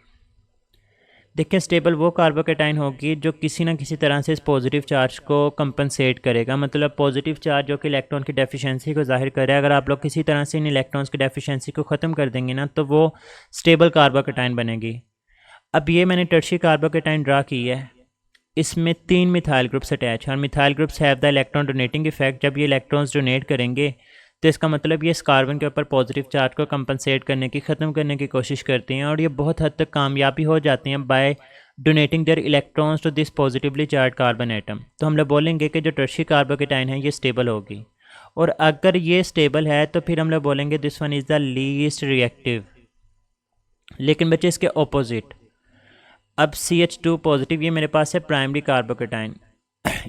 देखिए स्टेबल वो कार्बोकैटायन होगी जो किसी ना किसी तरह से इस पॉजिटिव चार्ज को कंपनसेट करेगा। मतलब पॉजिटिव चार्ज जो कि इलेक्ट्रॉन की डेफिशिएंसी को जाहिर करे, अगर आप लोग किसी तरह से इन इलेक्ट्रॉन्स की डेफिशिएंसी को ख़त्म कर देंगे ना तो वो स्टेबल कार्बोकैटायन बनेगी। अब ये मैंने टर्शियरी कार्बोकैटायन ड्रा की है, इसमें 3 मिथाइल ग्रुप्स अटैच हैं और methyl groups have the electron donating effect. जब ये इलेक्ट्रॉन्स डोनेट करेंगे तो इसका मतलब ये इस कार्बन के ऊपर पॉजिटिव चार्ज को कंपनसेट करने की, ख़त्म करने की कोशिश करती हैं और ये बहुत हद तक कामयाबी हो जाती हैं by donating their electrons to this positively charge carbon atom. तो हम लोग बोलेंगे कि जो टर्शियरी कार्बोकैटायन है ये स्टेबल होगी और अगर ये स्टेबल है तो फिर हम लोग बोलेंगे this one is the least reactive. लेकिन बच्चे इसके ऑपोजिट, अब CH2 पॉजिटिव ये मेरे पास है प्राइमरी कार्बोकैटायन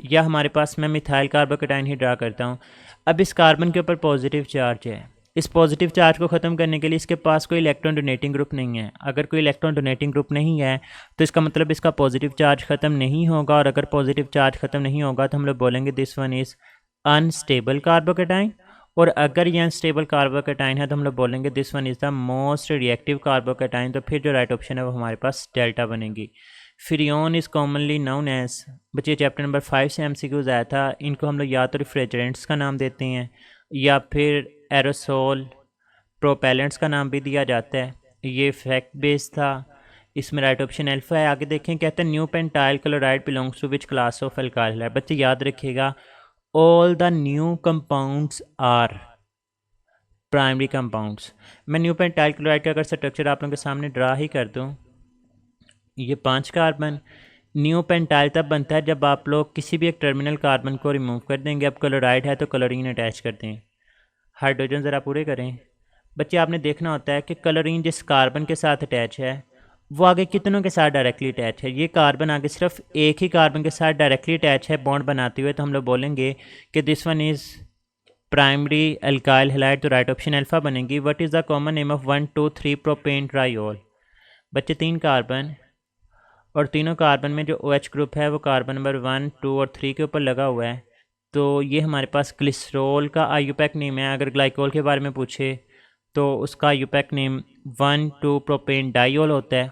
या हमारे पास मैं मिथाइल कार्बोकैटायन ही ड्रा करता हूँ। अब इस कार्बन के ऊपर पॉजिटिव चार्ज है, इस पॉजिटिव चार्ज को ख़त्म करने के लिए इसके पास कोई इलेक्ट्रॉन डोनेटिंग ग्रुप नहीं है। अगर कोई इलेक्ट्रॉन डोनेटिंग ग्रुप नहीं है तो इसका मतलब इसका पॉजिटिव चार्ज ख़त्म नहीं होगा और अगर पॉजिटिव चार्ज ख़त्म नहीं होगा तो हम लोग बोलेंगे this one is unstable carbocation. और अगर ये अनस्टेबल कार्बोकैटायन है तो हम लोग बोलेंगे this one is the most reactive carbocation. तो फिर जो राइट ऑप्शन है वो हमारे पास डेल्टा बनेगी। Freon is commonly known as, बच्चे चैप्टर नंबर 5 से MCQs आया था, इनको हम लोग या तो रिफ्रिजरेंट्स का नाम देते हैं या फिर एरोसोल प्रोपेलेंट्स का नाम भी दिया जाता है। ये फैक्ट बेस्ड था, इसमें राइट ऑप्शन अल्फा है। आगे देखें, कहते हैं neopentyl chloride belongs to which class of alkyl है। बच्चे याद रखिएगा all the neo compounds are primary compounds. मैं न्यू पेंटाइल क्लोराइड का अगर स्ट्रक्चर आप लोगों के सामने ड्रा ही कर दूं, ये 5 कार्बन, न्यू पेंटाइल तब बनता है जब आप लोग किसी भी एक टर्मिनल कार्बन को रिमूव कर देंगे। अब क्लोराइड है तो क्लोरीन अटैच कर दें। हाइड्रोजन ज़रा पूरे करें। बच्चे आपने देखना होता है कि क्लोरीन जिस कार्बन के साथ अटैच है वो आगे कितनों के साथ डायरेक्टली अटैच है। ये कार्बन आगे सिर्फ एक ही कार्बन के साथ डायरेक्टली अटैच है बॉन्ड बनाते हुए, तो हम लोग बोलेंगे कि this one is primary alkyl halide. तो राइट ऑप्शन अल्फा बनेगी। What is the common name of 1 2 3 propane triol. बच्चे 3 कार्बन और तीनों कार्बन में जो OH ग्रुप है वो कार्बन नंबर 1 2 और 3 के ऊपर लगा हुआ है। तो ये हमारे पास ग्लिसरॉल का आयुपैक नेम है। अगर ग्लाइकोल के बारे में पूछे तो उसका आयुपैक नेम 1 2 प्रोपेन डाइओल होता है।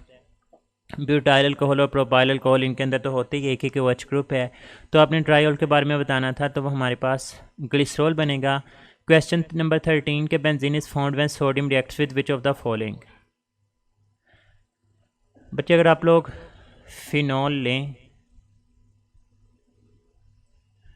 ब्यूटाइल अल्कोहल और प्रोपाइल अल्कोहल इनके अंदर तो होते ही एक ही OH ग्रुप है। तो आपने ट्राइओल के बारे में बताना था तो वो हमारे पास ग्लिसरॉल बनेगा। क्वेश्चन नंबर 13 के benzene is found when sodium reacts with which of the following. बच्चे अगर आप लोग फिनॉल लें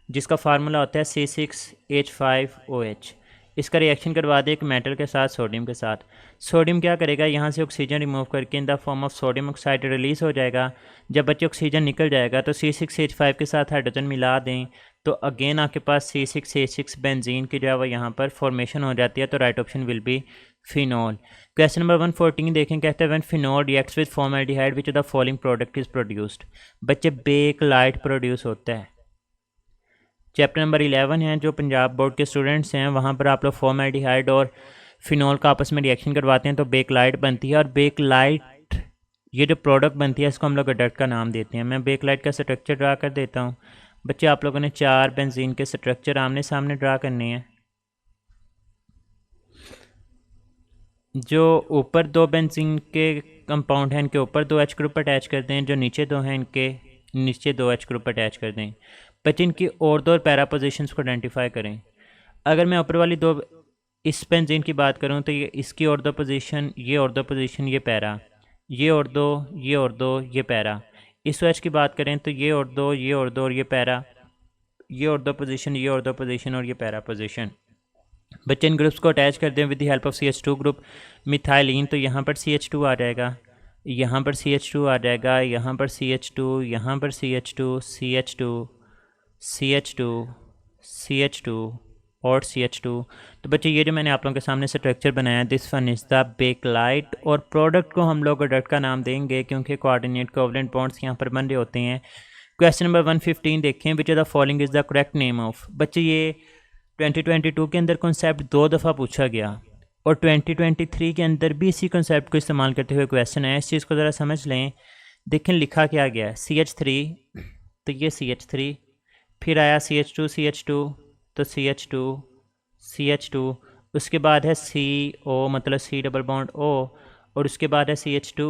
जिसका फार्मूला होता है C6H5OH, इसका रिएक्शन करवा दें एक मेटल के साथ सोडियम के साथ। सोडियम क्या करेगा, यहाँ से ऑक्सीजन रिमूव करके in the form of sodium oxide release हो जाएगा। जब बच्चे ऑक्सीजन निकल जाएगा तो C6H5 के साथ हाइड्रोजन मिला दें तो अगेन आपके पास C6H6 बेंजीन की जो है वो यहाँ पर फॉर्मेशन हो जाती है, तो right option will B phenol. Question number 114 देखें, कहते हैं when phenol reacts with formaldehyde which of the following product is produced. बच्चे बेकलाइट प्रोड्यूस होता है। चैप्टर नंबर 11 है, जो पंजाब बोर्ड के स्टूडेंट्स हैं वहाँ पर आप लोग फॉर्मल्डिहाइड और फिनॉल का आपस में रिएक्शन करवाते हैं तो बेकलाइट बनती है, और बेकलाइट ये जो प्रोडक्ट बनती है इसको हम लोग अडक्ट का नाम देते हैं। मैं बेकलाइट का स्ट्रक्चर ड्रा कर देता हूँ। बच्चे आप लोगों ने 4 बेंजीन के स्ट्रक्चर आमने सामने ड्रा करने हैं। जो ऊपर 2 बेंजीन के कंपाउंड हैं इनके ऊपर 2 H ग्रुप अटैच कर दें, जो नीचे 2 हैं इनके नीचे 2 H ग्रुप अटैच कर दें। बच्चे इनकी और 2 पैरा पोजीशंस को आइडेंटिफाई करें। अगर मैं ऊपर वाली 2 इस बेंजीन की बात करूं तो ये इसकी और 2 पोजीशन, ये और 2 पोजीशन, ये पैरा, ये और 2, ये और 2, ये पैरा। इस OH की बात करें तो ये और 2, ये और 2 और ये पैरा, ये और 2 पोजीशन, ये और 2 पोजीशन और ये पैरा पोजीशन। बच्चे इन ग्रुप्स को अटैच कर दें with the help of CH2 group methylene, तो यहाँ पर CH2 आ जाएगा, यहाँ पर CH2 आ जाएगा, यहाँ पर CH2, यहाँ पर CH2, CH2, CH2, CH2 और CH2। तो बच्चे ये जो मैंने आप लोगों के सामने स्ट्रक्चर बनाया this one is the bakelite, और प्रोडक्ट को हम लोग अडक्ट का नाम देंगे क्योंकि कोऑर्डिनेट कोवलेंट बॉन्ड्स यहाँ पर बन रहे होते हैं। क्वेश्चन नंबर 115 देखें, विच of the following is the correct name of. बच्चे ये 2022 के अंदर कॉन्सेप्ट 2 दफ़ा पूछा गया और 2023 के अंदर भी इसी कॉन्सेप्ट को इस्तेमाल करते हुए क्वेश्चन है। इस चीज़ को ज़रा समझ लें। देखें लिखा क्या गया है, CH3, तो ये CH3, फिर आया CH2, CH2, तो CH2, CH2, उसके बाद है CO मतलब C डबल बॉन्ड O, और उसके बाद है CH2,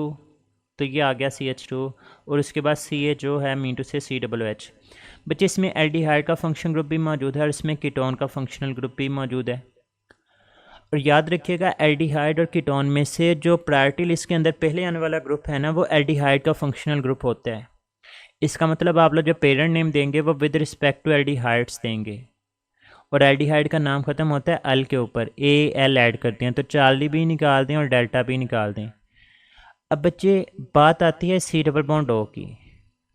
तो ये आ गया CH2, और उसके बाद CA जो है मीन टू से C डबल OH। बच्चे इसमें एल्डिहाइड का फंक्शन ग्रुप भी मौजूद है और इसमें कीटोन का फंक्शनल ग्रुप भी मौजूद है। और याद रखिएगा एल्डिहाइड और कीटोन में से जो प्रायोरिटी लिस्ट के अंदर पहले आने वाला ग्रुप है ना वो एल्डिहाइड का फंक्शनल ग्रुप होता है। इसका मतलब आप लोग जो पेरेंट नेम देंगे वो विद रिस्पेक्ट टू एल्डिहाइड्स देंगे, और एल्डिहाइड का नाम ख़त्म होता है अल के ऊपर, AL ऐड करते हैं, तो चार्ली भी निकाल दें और डेल्टा भी निकाल दें। अब बच्चे बात आती है C डबल बॉन्ड O की।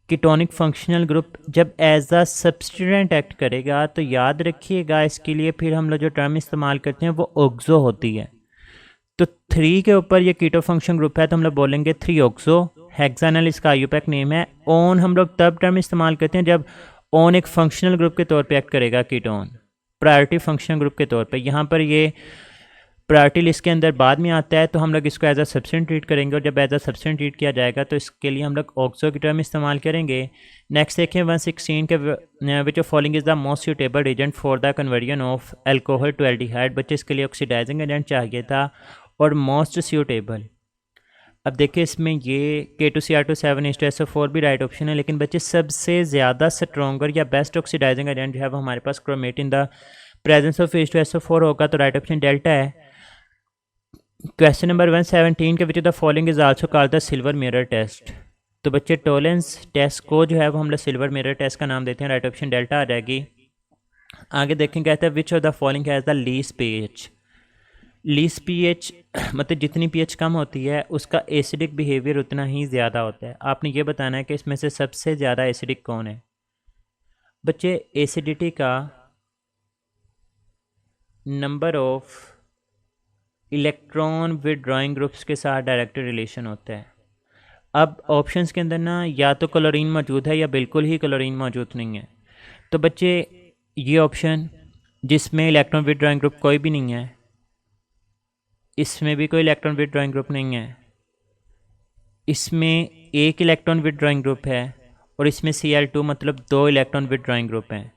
कीटोनिक फंक्शनल ग्रुप जब एज अ सब्सटीट्यूएंट एक्ट करेगा तो याद रखिएगा इसके लिए फिर हम लोग जो टर्म इस्तेमाल करते हैं वो ऑक्सो होती है। तो 3 के ऊपर ये कीटो फंक्शन ग्रुप है तो हम लोग बोलेंगे 3 ऑक्सो, हेक्सानल इसका आईयूपैक नेम है। ओन हम लोग तब टर्म इस्तेमाल करते हैं जब ओन एक फंक्शनल ग्रुप के तौर पे एक्ट करेगा कीटोन, प्रायोरिटी फंक्शनल ग्रुप के तौर पे। यहाँ पर ये प्रायोरिटी लिस्ट के अंदर बाद में आता है तो हम लोग इसको एज अ सब्सटेंट ट्रीट करेंगे, और जब एज अ सब्सटेंट ट्रीट किया जाएगा तो इसके लिए हम लोग ऑक्सो की टर्म इस्तेमाल करेंगे। नेक्स्ट देखें 116 के, which of following is the most suitable agent for the conversion of alcohol to aldehyde. बच्चे इसके लिए ऑक्सीडाइजिंग एजेंट चाहिए था और मोस्ट सूटेबल। अब देखिए इसमें ये K2Cr2 7H2SO4 भी राइट ऑप्शन है, लेकिन बच्चे सबसे ज़्यादा स्ट्रॉन्गर या बेस्ट ऑक्सीडाइजिंग एजेंट जो है वो हमारे पास chromate in the presence of H2SO4 होगा, तो राइट ऑप्शन डेल्टा है। क्वेश्चन नंबर 117 के which the following is also called the silver mirror test. तो बच्चे टोलेंस टेस्ट को जो है वो हम लोग सिल्वर मिरर टेस्ट का नाम देते हैं, राइट ऑप्शन डेल्टा आ जाएगी। आगे देखें कहते हैं which of the following has the least pH। Least pH मतलब जितनी pH कम होती है उसका एसिडिक बिहेवियर उतना ही ज़्यादा होता है। आपने ये बताना है कि इसमें से सबसे ज़्यादा एसिडिक कौन है। बच्चे एसिडिटी का number of electron withdrawing groups के साथ डायरेक्ट रिलेशन होता है। अब ऑप्शंस के अंदर ना या तो क्लोरीन मौजूद है या बिल्कुल ही क्लोरीन मौजूद नहीं है। तो बच्चे ये ऑप्शन जिसमें इलेक्ट्रॉन विड्रॉइंग ग्रुप कोई भी नहीं है, इसमें भी कोई इलेक्ट्रॉन विड्रॉइंग ग्रुप नहीं है, इसमें एक इलेक्ट्रॉन विड्रॉइंग ग्रुप है, और इसमें Cl2 मतलब 2 इलेक्ट्रॉन विड्रॉइंग ग्रुप हैं।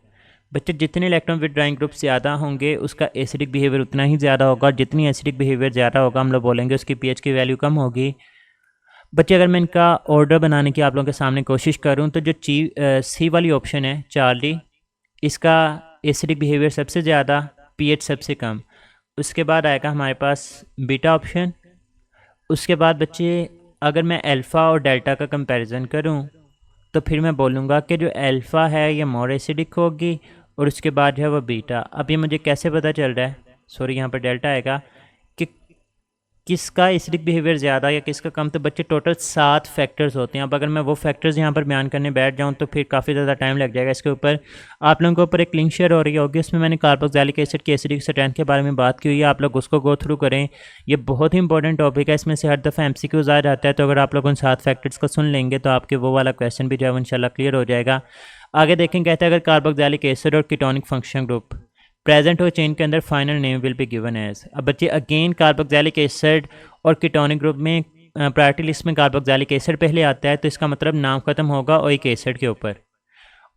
बच्चे जितने इलेक्ट्रॉन विड्रॉइंग ग्रुप ज़्यादा होंगे उसका एसिडिक बिहेवियर उतना ही ज़्यादा होगा, और जितनी एसिडिक बिहेवियर ज़्यादा होगा हम लोग बोलेंगे उसकी pH की वैल्यू कम होगी। बच्चे अगर मैं इनका ऑर्डर बनाने की आप लोगों के सामने कोशिश करूं तो जो C वाली ऑप्शन है चार्ली, इसका एसिडिक बिहेवियर सबसे ज़्यादा, pH सबसे कम। उसके बाद आएगा हमारे पास बीटा ऑप्शन। उसके बाद बच्चे अगर मैं अल्फ़ा और डेल्टा का कंपैरिजन करूं तो फिर मैं बोलूँगा कि जो अल्फ़ा है ये मोर एसिडिक होगी और उसके बाद जो है वो बीटा। अब ये मुझे कैसे पता चल रहा है, सॉरी यहाँ पर डेल्टा आएगा, कि किसका एसिडिक बिहेवियर ज़्यादा या किसका कम, तो बच्चे टोटल 7 फैक्टर्स होते हैं। अब अगर मैं वो फैक्टर्स यहाँ पर बयान करने बैठ जाऊँ तो फिर काफ़ी ज़्यादा टाइम लग जाएगा। इसके ऊपर आप लोगों के ऊपर एक लिंक शेयर हो रही होगी, उसमें मैंने कार्बोक्सिलिक एसिड की एसिडिक स्ट्रेंथ के बारे में बात की हुई है, आप लोग उसको गो थ्रू करें। ये बहुत ही इंपॉर्टेंट टॉपिक है, इसमें से हर दफ़ा MCQs आ जाता है, तो अगर आप लोग उन 7 फैक्टर्स को सुन लेंगे तो आपके वो वाला क्वेश्चन भी जो है इंशाल्लाह क्लियर हो जाएगा। आगे देखें, कहते हैं अगर कार्बोक्सिलिक एसिड और कीटोनिक फंक्शन ग्रुप प्रेजेंट हो चेन के अंदर, final name will be given as. अब बच्चे अगेन कार्बोक्सिलिक एसिड और कीटोनिक ग्रुप में प्रायोरिटी लिस्ट में कार्बोक्सिलिक एसिड पहले आता है, तो इसका मतलब नाम खत्म होगा ओइक एसिड के ऊपर,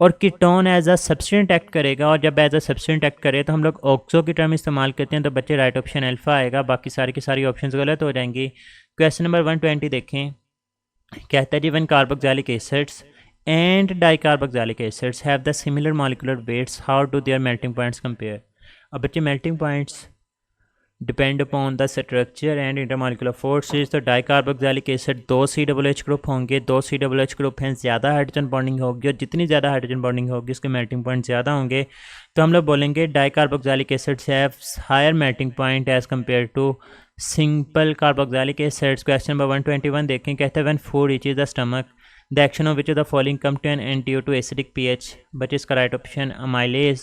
और कीटोन एज अ सब्सटेंट एक्ट करेगा, और जब एज अ सब्सटेंट एक्ट करे तो हम लोग ऑक्सो की टर्म इस्तेमाल करते हैं, तो बच्चे राइट ऑप्शन अल्फा आएगा, बाकी सारी की सारी ऑप्शंस गलत हो जाएंगी। क्वेश्चन नंबर 120 देखें, कहता है given carboxylic acids and dicarboxylic acids have the similar molecular weights, how do their melting points compare? अब बच्चे melting points depend upon the structure and intermolecular forces, तो डाइकार्बोक्सिलिक एसिड 2 COOH ग्रुप होंगे, 2 COOH group हैं, ज़्यादा hydrogen bonding होगी, और जितनी ज़्यादा हाइड्रोजन बॉन्डिंग होगी उसके मेल्टिंग पॉइंट ज़्यादा होंगे, तो हम लोग बोलेंगे dicarboxylic acids have higher melting point as compare to simple carboxylic acids. Question number 121 देखें, कहते हैं when food reaches the stomach the action of which of the following come to an end due to acidic pH, but इसका right option amylase.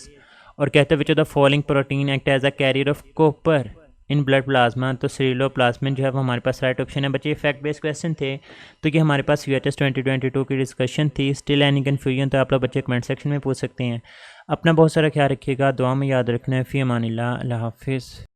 और कहते हैं which of the following protein act as a carrier of copper in blood plasma, तो ceruloplasmin जो है वो हमारे पास राइट ऑप्शन है। बच्चे ये फैक्ट बेस्ड क्वेश्चन थे, तो ये हमारे पास UHS 2022 की डिस्कशन थी। स्टिल एनी कन्फ्यूजन तो आप लोग बच्चे कमेंट सेक्शन में पूछ सकते हैं। अपना बहुत सारा ख्याल रखिएगा, दुआ में याद रखना है। फ़ी अमानिल्लाह, अल्लाह हाफिज़।